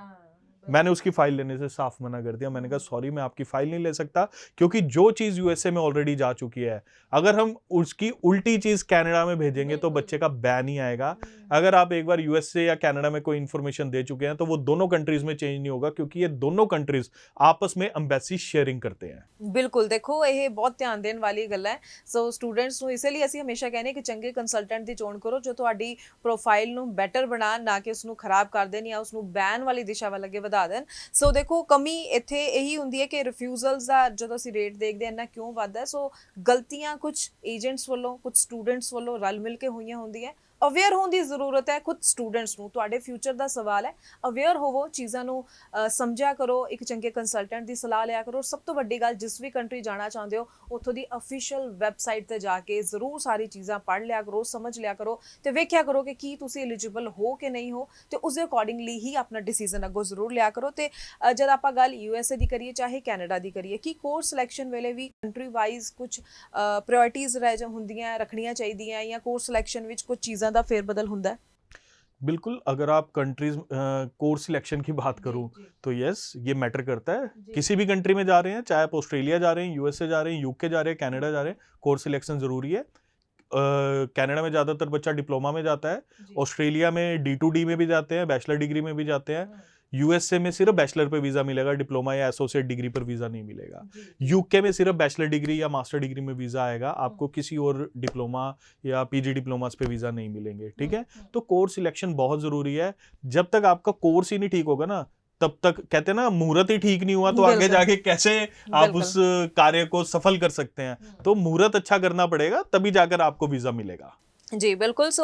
मैंने उसकी फाइल लेने से साफ मना कर दिया। मैंने कहा सॉरी, मैं आपकी फाइल नहीं ले सकता, क्योंकि जो चीज यूएसए में ऑलरेडी जा चुकी है, अगर हम उसकी उल्टी चीज कनाडा में भेजेंगे तो बच्चे का बैन ही आएगा। अगर आप एक बार यूएसए या कनाडा में कोई इंफॉर्मेशन दे चुके हैं तो वो दोनों कंट्रीज में चेंज नहीं होगा, क्योंकि ये दोनों कंट्रीज आपस में एम्बेसी शेयरिंग करते हैं। ਬਿਲਕੁਲ, ਦੇਖੋ ਇਹ ਬਹੁਤ ਧਿਆਨ ਦੇਣ ਵਾਲੀ ਗੱਲ ਹੈ। ਸੋ ਸਟੂਡੈਂਟਸ ਨੂੰ ਇਸੇ ਲਈ ਅਸੀਂ ਹਮੇਸ਼ਾ ਕਹਿੰਦੇ ਕਿ ਚੰਗੇ ਕੰਸਲਟੈਂਟ ਦੀ ਚੋਣ ਕਰੋ, ਜੋ ਤੁਹਾਡੀ ਪ੍ਰੋਫਾਈਲ ਨੂੰ ਬੈਟਰ ਬਣਾਉਣ, ਨਾ ਕਿ ਉਸ ਨੂੰ ਖਰਾਬ ਕਰ ਦੇਣ ਜਾਂ ਉਸ ਨੂੰ ਬੈਨ ਵਾਲੀ ਦਿਸ਼ਾ ਵੱਲ ਅੱਗੇ ਵਧਾ ਦੇਣ। ਸੋ ਦੇਖੋ, ਕਮੀ ਇੱਥੇ ਇਹੀ ਹੁੰਦੀ ਹੈ ਕਿ ਰਿਫਿਊਜ਼ਲਸ ਦਾ ਜਦੋਂ ਅਸੀਂ ਰੇਟ ਦੇਖਦੇ ਹਾਂ ਇੰਨਾ ਕਿਉਂ ਵੱਧਦਾ ਹੈ। ਸੋ ਗਲਤੀਆਂ ਕੁਝ ਏਜੰਟਸ ਵੱਲੋਂ, ਕੁਝ ਸਟੂਡੈਂਟਸ ਵੱਲੋਂ ਰਲ ਮਿਲ ਕੇ ਹੋਈਆਂ ਹੁੰਦੀਆਂ। ਅਵੇਅਰ ਹੋਣ ਦੀ ਜ਼ਰੂਰਤ ਹੈ ਖੁਦ ਸਟੂਡੈਂਟਸ ਨੂੰ। ਤੁਹਾਡੇ ਫਿਊਚਰ ਦਾ ਸਵਾਲ ਹੈ, ਅਵੇਅਰ ਹੋਵੋ, ਚੀਜ਼ਾਂ ਨੂੰ ਸਮਝਿਆ ਕਰੋ, ਇੱਕ ਚੰਗੇ ਕੰਸਲਟੈਂਟ ਦੀ ਸਲਾਹ ਲਿਆ ਕਰੋ। ਸਭ ਤੋਂ ਵੱਡੀ ਗੱਲ, ਜਿਸ ਵੀ ਕੰਟਰੀ ਜਾਣਾ ਚਾਹੁੰਦੇ ਹੋ ਉੱਥੋਂ ਦੀ ਅਫੀਸ਼ੀਅਲ ਵੈਬਸਾਈਟ ਤੇ ਜਾ ਕੇ ਜ਼ਰੂਰ ਸਾਰੀ ਚੀਜ਼ਾਂ ਪੜ੍ਹ ਲਿਆ ਕਰੋ, ਸਮਝ ਲਿਆ ਕਰੋ, ਤੇ ਵੇਖਿਆ ਕਰੋ ਕਿ ਕੀ ਤੁਸੀਂ ਐਲੀਜੀਬਲ ਹੋ ਕਿ ਨਹੀਂ ਹੋ, ਤੇ ਉਸ ਦੇ ਅਕੋਰਡਿੰਗਲੀ ਹੀ ਆਪਣਾ ਡਿਸੀਜਨ ਅੱਗੋਂ ਜ਼ਰੂਰ ਲਿਆ ਕਰੋ। ਤੇ ਜਦ ਆਪਾਂ ਗੱਲ यूएसए ਦੀ ਕਰੀਏ ਚਾਹੇ ਕੈਨੇਡਾ ਦੀ ਕਰੀਏ, ਕਿ ਕੋਰਸ ਸਿਲੈਕਸ਼ਨ ਵੇਲੇ ਵੀ ਕੰਟਰੀ ਵਾਈਜ਼ ਕੁਝ ਪ੍ਰਾਇੋਰਟੀਜ਼ ਰਹਿ ਹੁੰਦੀਆਂ, ਰੱਖਣੀਆਂ ਚਾਹੀਦੀਆਂ, ਜਾਂ ਕੋਰਸ ਸਿਲੈਕਸ਼ਨ ਵਿੱਚ ਕੁਝ ਚੀਜ਼ਾਂ ਦਾ ਫੇਰ बदल ਹੁੰਦਾ है? बिल्कुल, अगर आप कंट्रीज कोर्स सिलेक्शन की बात करूं तो यस, ये मैटर करता है। किसी भी कंट्री में जा रहे हैं, चाहे आप ऑस्ट्रेलिया जा रहे हैं, यूएसए जा रहे हैं, यूके जा रहे हैं, कनाडा जा रहे हैं, कोर्स सिलेक्शन जरूरी है। कनाडा में ज़्यादातर बच्चा डिप्लोमा में जाता है, ऑस्ट्रेलिया में D2D में भी जाते हैं, बैचलर डिग्री में भी जाते हैं। यूएसए में सिर्फ बैचलर पे वीजा मिलेगा, डिप्लोमा या एसोसिएट डिग्री पर वीजा नहीं मिलेगा। यूके में सिर्फ बैचलर डिग्री या मास्टर डिग्री में वीजा आएगा, आपको किसी और डिप्लोमा या पीजी डिप्लोमास पे वीजा नहीं मिलेंगे, ठीक है। तो कोर्स सिलेक्शन बहुत जरूरी है। जब तक आपका कोर्स ही नहीं ठीक होगा ना, तब तक कहते हैं ना मुहूर्त ही ठीक नहीं हुआ तो आगे जाके कैसे आप उस कार्य को सफल कर सकते हैं। तो मुहूर्त अच्छा करना पड़ेगा, तभी जाकर आपको वीजा मिलेगा। जी बिल्कुल। सो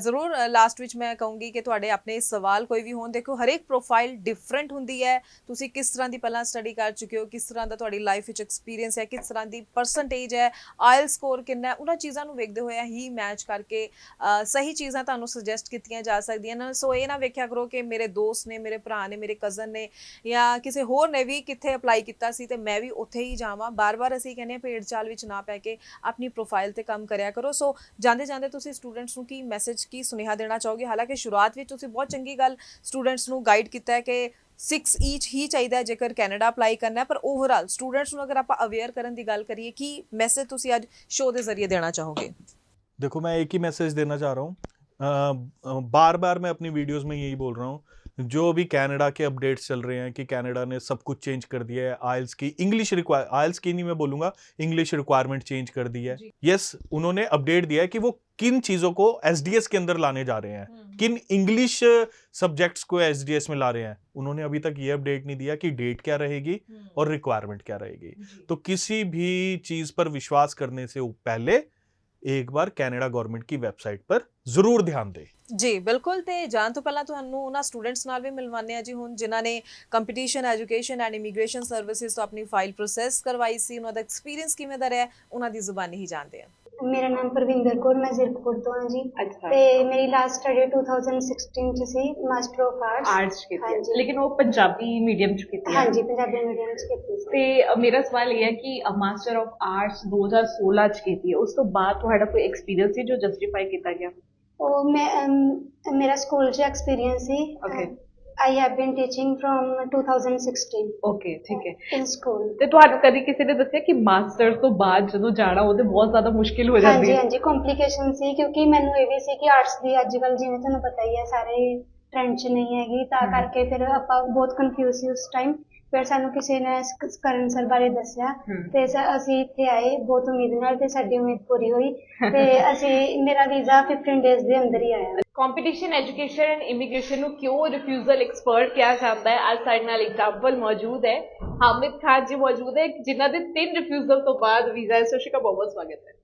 ਜ਼ਰੂਰ ਲਾਸਟ ਵਿੱਚ ਮੈਂ ਕਹੂੰਗੀ ਕਿ ਤੁਹਾਡੇ ਆਪਣੇ ਸਵਾਲ ਕੋਈ ਵੀ ਹੋਣ, ਦੇਖੋ ਹਰੇਕ ਪ੍ਰੋਫਾਈਲ ਡਿਫਰੈਂਟ ਹੁੰਦੀ ਹੈ। ਤੁਸੀਂ ਕਿਸ ਤਰ੍ਹਾਂ ਦੀ ਪਹਿਲਾਂ ਸਟੱਡੀ ਕਰ ਚੁੱਕੇ ਹੋ, ਕਿਸ ਤਰ੍ਹਾਂ ਦਾ ਤੁਹਾਡੀ ਲਾਈਫ ਵਿੱਚ ਐਕਸਪੀਰੀਅੰਸ ਹੈ, ਕਿਸ ਤਰ੍ਹਾਂ ਦੀ ਪਰਸੈਂਟੇਜ ਹੈ, ਆਇਲ ਸਕੋਰ ਕਿੰਨਾ ਹੈ, ਉਹਨਾਂ ਚੀਜ਼ਾਂ ਨੂੰ ਵੇਖਦੇ ਹੋਏ ਹੀ ਮੈਚ ਕਰਕੇ ਸਹੀ ਚੀਜ਼ਾਂ ਤੁਹਾਨੂੰ ਸੁਜੈਸਟ ਕੀਤੀਆਂ ਜਾ ਸਕਦੀਆਂ ਨੇ। ਸੋ ਇਹ ਨਾ ਵੇਖਿਆ ਕਰੋ ਕਿ ਮੇਰੇ ਦੋਸਤ ਨੇ, ਮੇਰੇ ਭਰਾ ਨੇ, ਮੇਰੇ ਕਜ਼ਨ ਨੇ ਜਾਂ ਕਿਸੇ ਹੋਰ ਨੇ ਵੀ ਕਿੱਥੇ ਅਪਲਾਈ ਕੀਤਾ ਸੀ ਤੇ ਮੈਂ ਵੀ ਉੱਥੇ ਹੀ ਜਾਵਾਂ। ਬਾਰ-ਬਾਰ ਅਸੀਂ ਕਹਿੰਦੇ ਹਾਂ ਭੇਡ ਚਾਲ ਵਿੱਚ ਨਾ ਪੈ ਕੇ ਆਪਣੀ ਪ੍ਰੋਫਾਈਲ ਤੇ ਕੰਮ ਕਰਿਆ ਕਰੋ। ਸੋ ਜਾਂਦੇ ਜਾਂਦੇ ਤੁਸੀਂ ਸਟੂਡੈਂਟਸ ਨੂੰ ਕੀ ਮੈਸੇਜ, ਕੀ ਸੁਨੇਹਾ ਦੇਣਾ ਚਾਹੋਗੇ? ਹਾਲਾਂਕਿ ਸ਼ੁਰੂਆਤ ਵਿੱਚ ਤੁਸੀਂ ਬਹੁਤ ਚੰਗੀ ਗੱਲ ਸਟੂਡੈਂਟਸ ਨੂੰ ਗਾਈਡ ਕੀਤਾ ਹੈ ਕਿ 6 ਈਚ ਹੀ ਚਾਹੀਦਾ ਹੈ ਜੇਕਰ ਕੈਨੇਡਾ ਅਪਲਾਈ ਕਰਨਾ ਹੈ, ਪਰ ਓਵਰਆਲ ਸਟੂਡੈਂਟਸ ਨੂੰ ਅਗਰ ਆਪਾਂ ਅਵੇਅਰ ਕਰਨ ਦੀ ਗੱਲ ਕਰੀਏ, ਕੀ ਮੈਸੇਜ ਤੁਸੀਂ ਅੱਜ ਸ਼ੋਅ ਦੇ ਜ਼ਰੀਏ ਦੇਣਾ ਚਾਹੋਗੇ? देखो, मैं एक ही मैसेज देना चाह रहा हूँ, बार बार मैं अपनी वीडियोस में यही बोल रहा हूँ, जो अभी कनाडा के अपडेट्स चल रहे हैं कि कनाडा ने सब कुछ चेंज कर दिया है, आइल्स की आइल्स की नहीं मैं बोलूँगा, इंग्लिश रिक्वायरमेंट चेंज कर दी है। यस, उन्होंने अपडेट दिया है कि वो किन चीज़ों को एसडीएस के अंदर लाने जा रहे हैं, किन इंग्लिश सब्जेक्ट्स को एसडीएस में ला रहे हैं। उन्होंने अभी तक ये अपडेट नहीं दिया कि डेट क्या रहेगी और रिक्वायरमेंट क्या रहेगी। तो किसी भी चीज़ पर विश्वास करने से पहले एक बार कनाडा गवर्नमेंट की वेबसाइट पर जरूर ध्यान दें। ਜੀ ਬਿਲਕੁਲ। ਤੇ ਜਾਣ ਤੋਂ ਪਹਿਲਾਂ ਤੁਹਾਨੂੰ ਉਹਨਾਂ ਸਟੂਡੈਂਟਸ ਨਾਲ ਵੀ ਮਿਲਵਾਉਂਦੇ ਆ ਜੀ ਹੁਣ, ਜਿਨ੍ਹਾਂ ਨੇ competition education and immigration services ਤੋਂ ਆਪਣੀ ਫਾਈਲ ਪ੍ਰੋਸੈਸ ਕਰਵਾਈ ਸੀ। ਉਹਨਾਂ ਦਾ ਐਕਸਪੀਰੀਅੰਸ ਕਿਵੇਂ ਦਾ ਰਿਹਾ, ਉਹਨਾਂ ਦੀ ਜ਼ੁਬਾਨੀ ਹੀ ਜਾਣਦੇ ਆ। ਮੇਰਾ ਨਾਮ ਪਰਵਿੰਦਰ ਕੌਰ, ਮੈਂ ਜ਼ੀਰਕਪੁਰ ਤੋਂ ਹਾਂ ਜੀ। ਤੇ ਮੇਰੀ ਲਾਸਟ ਸਟੱਡੀ 2016 ਚ ਸੀ, ਮਾਸਟਰ ਆਫ ਆਰਟਸ ਕੀਤੀ, ਲੇਕਿਨ ਉਹ ਪੰਜਾਬੀ ਮੀਡੀਅਮ ਚ ਕੀਤੀ। ਹਾਂਜੀ, ਪੰਜਾਬੀ ਮੀਡੀਅਮ ਚ ਕੀਤੀ ਸੀ। ਤੇ ਮੇਰਾ ਸਵਾਲ ਇਹ ਹੈ ਕਿ ਮਾਸਟਰ ਆਫ ਆਰਟਸ 2016 ਚ ਕੀਤੀ ਹੈ, ਉਸ ਤੋਂ ਬਾਅਦ ਤੁਹਾਡਾ ਕੋਈ ਐਕਸਪੀਰੀਅੰਸ ਸੀ ਜੋ ਜਸਟੀਫਾਈ ਕੀਤਾ ਗਿਆ? ਉਹ ਮੇਰਾ ਸਕੂਲ ਚ experience C. I have been teaching from 2016 okay, ਠੀਕ ਹੈ, in school। ਤੇ ਤੁਹਾਨੂੰ ਕਦੀ ਕਿਸੇ ਨੇ ਦੱਸਿਆ ਕਿ ਮਾਸਟਰ ਤੋਂ ਬਾਅਦ ਜਦੋਂ ਜਾਣਾ ਉਹਦੇ ਬਹੁਤ ਜ਼ਿਆਦਾ ਮੁਸ਼ਕਿਲ ਹੋ ਜਾਂਦੀ ਹਾਂਜੀ ਹੈ? ਹਾਂਜੀ, ਕੰਪਲਿਕੇਸ਼ਨ ਸੀ, ਕਿਉਂਕਿ ਮੈਨੂੰ ਇਹ ਵੀ ਸੀ ਕਿ ਆਰਟਸ ਦੀ ਅੱਜ ਕੱਲ੍ਹ ਜਿਵੇਂ ਤੁਹਾਨੂੰ ਪਤਾ ਹੀ ਹੈ ਸਾਰੇ ਟ੍ਰੈਂਡ 'ਚ ਨਹੀਂ ਹੈਗੀ, ਤਾਂ ਕਰਕੇ ਫਿਰ ਆਪਾਂ ਬਹੁਤ ਕਨਫਿਊਜ਼ ਸੀ ਉਸ ਟਾਈਮ। ਫਿਰ ਸਾਨੂੰ ਕਿਸੇ ਨੇ ਕਰਨ ਸਰ ਬਾਰੇ ਦੱਸਿਆ ਤੇ ਅਸੀਂ ਇੱਥੇ ਆਏ ਬਹੁਤ ਉਮੀਦ ਨਾਲ, ਤੇ ਸਾਡੀ ਉਮੀਦ ਪੂਰੀ ਹੋਈ ਤੇ ਮੇਰਾ ਵੀਜ਼ਾ 15 ਡੇਜ਼ ਦੇ ਅੰਦਰ ਹੀ ਆਇਆ। ਕੰਪੀਟੀਸ਼ਨ ਐਜੂਕੇਸ਼ਨ ਐਂਡ ਇਮੀਗ੍ਰੇਸ਼ਨ ਨੂੰ ਕਿਉਂ ਰਿਫਿਊਜ਼ਲ ਐਕਸਪਰਟ ਕਿਹਾ ਜਾਂਦਾ ਹੈ? ਅੱਜ ਸਾਡੇ ਨਾਲ ਐਗਜ਼ਾਮਪਲ ਮੌਜੂਦ ਹੈ, ਹਾਮਿਦ ਖਾਨ ਜੀ ਮੌਜੂਦ ਹੈ, ਜਿਨ੍ਹਾਂ ਦੇ 3 ਰਿਫਿਊਜ਼ਲ ਤੋਂ ਬਾਅਦ ਵੀਜ਼ਾ ਹੈ। ਸਤਿ ਸ਼੍ਰੀ ਅਕਾਲ, ਬਹੁਤ ਸਵਾਗਤ ਹੈ।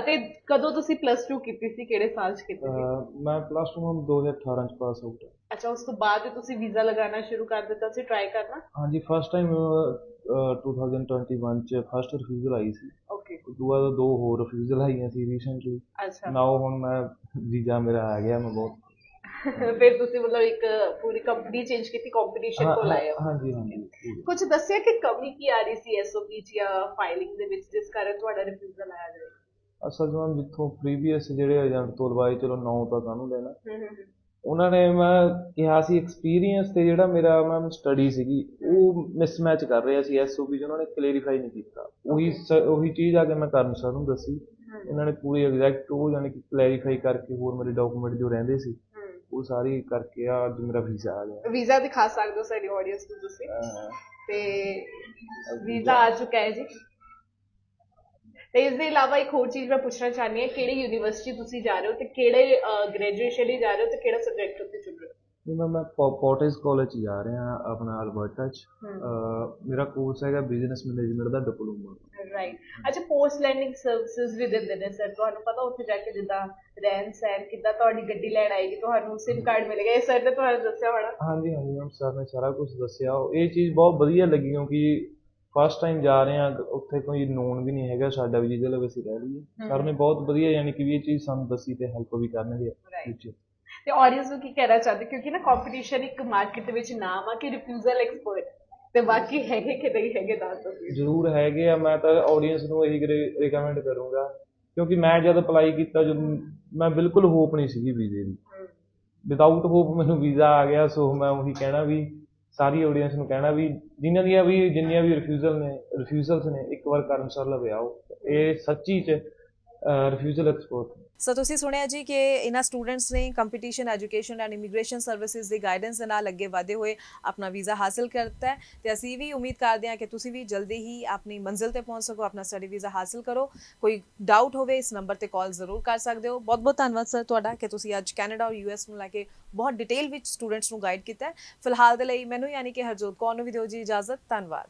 ਤੇ ਕਦੋਂ ਤੁਸੀਂ +2 ਕੀਤੀ ਸੀ, ਕਿਹੜੇ ਸਾਲ ਚ ਕੀਤੀ ਸੀ? ਮੈਂ +2 2018 ਚ ਪਾਸ ਆਊਟ। ਅੱਛਾ, ਉਸ ਤੋਂ ਬਾਅਦ ਤੁਸੀਂ ਵੀਜ਼ਾ ਲਗਾਉਣਾ ਸ਼ੁਰੂ ਕਰ ਦਿੱਤਾ ਸੀ, ਟਰਾਈ ਕਰਨਾ? ਹਾਂਜੀ, ਫਸਟ ਟਾਈਮ 2021 ਚ ਫਸਟ ਰਿਫਿਊਜ਼ਲ ਆਈ ਸੀ। ਓਕੇ, ਉਸ ਤੋਂ ਬਾਅਦ 2 ਹੋਰ ਰਿਫਿਊਜ਼ਲ ਆਈਆਂ ਸੀ ਰੀਸੈਂਟਲੀ। ਅੱਛਾ, ਨਾਓ ਹੁਣ ਮੈਂ ਵੀਜ਼ਾ ਮੇਰਾ ਆ ਗਿਆ, ਮੈਂ ਬਹੁਤ ਫਿਰ ਤੁਸੀਂ ਮਤਲਬ ਇੱਕ ਪੂਰੀ ਕੰਪਨੀ ਚੇਂਜ ਕੀਤੀ, ਕੰਪੀਟੀਸ਼ਨ ਕੋਲ ਆਏ ਹੋ? ਹਾਂਜੀ ਹਾਂਜੀ। ਕੁਝ ਦੱਸਿਆ ਕਿ ਕਮੀ ਕੀ ਆ ਰਹੀ ਸੀ ਐਸਓਪੀ ਚ ਜਾਂ ਫਾਈਲਿੰਗ ਦੇ ਵਿੱਚ, ਜਿਸ ਕਾਰਨ ਤੁਹਾਡਾ ਰਿਫਿਊਜ਼ਲ ਆਇਆ ਜਾਵੇ? ਅਸਲ ਵਿੱਚ ਜਿੱਥੋਂ ਪ੍ਰੀਵੀਅਸ ਜਿਹੜੇ ਏਜੰਟ ਤੋਂ ਲਵਾਏ, ਚਲੋ 9 ਤਾਂ ਕਾਹਨੂੰ ਲੈਣਾ, ਉਹਨਾਂ ਨੇ ਮੈਂ ਕਿਹਾ ਸੀ ਐਕਸਪੀਰੀਅੰਸ ਤੇ ਜਿਹੜਾ ਮੇਰਾ ਮੈਂ ਸਟੱਡੀ ਸੀਗੀ ਉਹ ਮਿਸਮੈਚ ਕਰ ਰਿਹਾ ਸੀ ਐਸਓਪੀ ਚ, ਉਹਨਾਂ ਨੇ ਕਲੀਅਰੀਫਾਈ ਨਹੀਂ ਕੀਤਾ। ਉਹੀ ਚੀਜ਼ ਆ ਕੇ ਮੈਂ ਕਰਨ ਸਰ ਨੂੰ ਦੱਸੀ, ਇਹਨਾਂ ਨੇ ਪੂਰੀ ਐਗਜ਼ੈਕਟ ਉਹ ਯਾਨੀ ਕਿ ਕਲੈਰੀਫਾਈ ਕਰਕੇ ਹੋਰ ਮੇਰੇ ਡਾਕੂਮੈਂਟ ਜੋ ਰਹਿੰਦੇ ਸੀ ਉਹ ਸਾਰੀ ਕਰਕੇ ਅੱਜ ਮੇਰਾ ਵੀਜ਼ਾ ਆ ਗਿਆ। ਵੀਜ਼ਾ ਦਿਖਾ ਸਕਦੇ ਹੋ ਸਾਡੀ ਆਡੀਅנס ਨੂੰ ਤੁਸੀਂ? ਤੇ ਵੀਜ਼ਾ ਆ ਚੁੱਕਾ ਹੈ ਜੀ। ਤੇ ਇਸ ਦੇ ਇਲਾਵਾ ਇੱਕ ਹੋਰ ਚੀਜ਼ ਮੈਂ ਪੁੱਛਣਾ ਚਾਹੁੰਦੀ ਹਾਂ, ਕਿਹੜੀ ਯੂਨੀਵਰਸਿਟੀ ਤੁਸੀਂ ਜਾ ਰਹੇ ਹੋ ਤੇ ਕਿਹੜੇ ਗ੍ਰੈਜੂਏਸ਼ਨ ਲਈ ਜਾ ਰਹੇ ਹੋ ਤੇ ਕਿਹੜਾ ਸਬਜੈਕਟ ਉੱਤੇ ਚੁਣ ਰਹੇ ਹੋ? ਮੈਂ ਪੋਟੇਜ ਕਾਲਜ ਜਾ ਰਿਹਾ ਆਪਣਾ ਅਲਬਰਟਾ ਚ। ਮੇਰਾ ਕੋਰਸ ਹੈਗਾ ਬਿਜ਼ਨਸ ਮੈਨੇਜਮੈਂਟ ਦਾ ਡਿਪਲੋਮਾ। ਰਾਈਟ। ਅੱਛਾ, ਪੋਸਟ ਲੈਂਡਿੰਗ ਸਰਵਿਸਿਜ਼ ਵੀ ਦਿੰਦੇ ਨੇ ਸਰ, ਤੁਹਾਨੂੰ ਪਤਾ ਉੱਥੇ ਜਾ ਕੇ ਜਿੱਦਾਂ ਰਹਿਣ ਸਹਿਣ ਕਿੱਦਾਂ, ਤੁਹਾਡੀ ਗੱਡੀ ਲੈਣ ਆਏਗੀ, ਤੁਹਾਨੂੰ ਸਿਮ ਕਾਰਡ ਮਿਲੇਗਾ, ਇਹ ਸਰ ਨੇ ਤੁਹਾਨੂੰ ਦੱਸਿਆ ਹੋਣਾ? ਹਾਂਜੀ ਹਾਂਜੀ ਮੈਮ, ਸਰ ਨੇ ਸਾਰਾ ਕੁਝ ਦੱਸਿਆ। ਇਹ ਚੀਜ਼ ਬਹੁਤ ਵਧੀਆ ਲੱਗੀ ਕਿਉਂਕਿ ਫਸਟ ਟਾਈਮ ਜਾ ਰਹੇ ਹਾਂ, ਉੱਥੇ ਕੋਈ ਨੋਨ ਵੀ ਨਹੀਂ ਹੈਗਾ ਸਾਡਾ ਵੀ ਜਿਹਦੇ ਲਈ ਅਸੀਂ ਰਹਿ ਲਈਏ। ਸਰ ਨੇ ਬਹੁਤ ਵਧੀਆ ਯਾਨੀ ਕਿ ਇਹ ਚੀਜ਼ ਸਾਨੂੰ ਦੱਸੀ ਤੇ ਹੈਲਪ ਵੀ ਕਰਨਗੇ ਫਿਊਚਰ। ਤੇ ਆਡੀਅנס ਨੂੰ ਕੀ ਕਹਿਣਾ ਚਾਹੁੰਦੇ, ਕਿਉਂਕਿ ਨਾ ਕੰਪੀਟੀਸ਼ਨ ਇੱਕ ਮਾਰਕੀਟ ਦੇ ਵਿੱਚ ਨਾਮ ਆ ਕਿ ਰਿਫਿਊਜ਼ਲ ਐਕਸਪਰਟ, ਤੇ ਬਾਕੀ ਹੈਗੇ ਕਿ ਨਹੀਂ ਹੈਗੇ ਦੱਸ ਦਿਓ। ਜ਼ਰੂਰ ਹੈਗੇ ਆ, ਮੈਂ ਤਾਂ ਆਡੀਅנס ਨੂੰ ਇਹੀ ਰਿਕਮੈਂਡ ਕਰੂੰਗਾ ਕਿਉਂਕਿ ਮੈਂ ਜਦ ਅਪਲਾਈ ਕੀਤਾ ਜਦੋਂ ਮੈਂ ਬਿਲਕੁਲ ਹੋਪ ਨਹੀਂ ਸੀਗੀ ਵੀਜ਼ੇ ਦੀ, ਵਿਦਆਊਟ ਹੋਪ ਮੈਨੂੰ ਵੀਜ਼ਾ ਆ ਗਿਆ। ਸੋ ਮੈਂ ਉਹੀ ਕਹਿਣਾ ਵੀ ਸਾਰੀ ਆਡੀਅנס ਨੂੰ ਕਹਿਣਾ ਵੀ ਜਿਨ੍ਹਾਂ ਵੀ ਜਿੰਨੀਆਂ ਵੀ ਰਿਫਿਊਜ਼ਲਸ ਨੇ ਇੱਕ ਵਾਰ ਕਰਨ ਸਰ ਲਵੇ ਆਓ, ਇਹ ਸੱਚੀ ਚ ਰਿਫਿਊਜ਼ਲ ਐਕਸਪਰਟ। ਸੋ ਤੁਸੀਂ ਸੁਣਿਆ ਜੀ ਕਿ ਇਹਨਾਂ ਸਟੂਡੈਂਟਸ ਨੇ competition education and immigration services the guidance ਦੇ ਨਾਲ ਅੱਗੇ ਵਧੇ ਹੋਏ ਆਪਣਾ ਵੀਜ਼ਾ ਹਾਸਲ ਕਰਤਾ ਹੈ ਤੇ ਅਸੀਂ ਵੀ ਉਮੀਦ ਕਰਦੇ ਹਾਂ ਕਿ ਤੁਸੀਂ ਵੀ ਜਲਦੀ ਹੀ ਆਪਣੀ ਮੰਜ਼ਿਲ ਤੇ ਪਹੁੰਚ ਸਕੋ, ਆਪਣਾ ਸਟੱਡੀ ਵੀਜ਼ਾ ਹਾਸਲ ਕਰੋ। ਕੋਈ ਡਾਊਟ ਹੋਵੇ ਇਸ ਨੰਬਰ ਤੇ ਕਾਲ ਜ਼ਰੂਰ ਕਰ ਸਕਦੇ ਹੋ। ਬਹੁਤ ਬਹੁਤ ਧੰਨਵਾਦ ਸਰ ਤੁਹਾਡਾ ਕਿ ਤੁਸੀਂ ਅੱਜ ਕੈਨੇਡਾ ਔਰ US ਨੂੰ ਲੈ ਕੇ ਬਹੁਤ ਡਿਟੇਲ ਵਿੱਚ ਸਟੂਡੈਂਟਸ ਨੂੰ ਗਾਈਡ ਕੀਤਾ ਹੈ। ਫਿਲਹਾਲ ਦੇ ਲਈ ਮੈਨੂੰ ਯਾਨੀ ਕਿ ਹਰਜੋਤ ਕੌਰ ਨੂੰ ਵੀ ਦਿਓ ਜੀ ਇਜਾਜ਼ਤ। ਧੰਨਵਾਦ।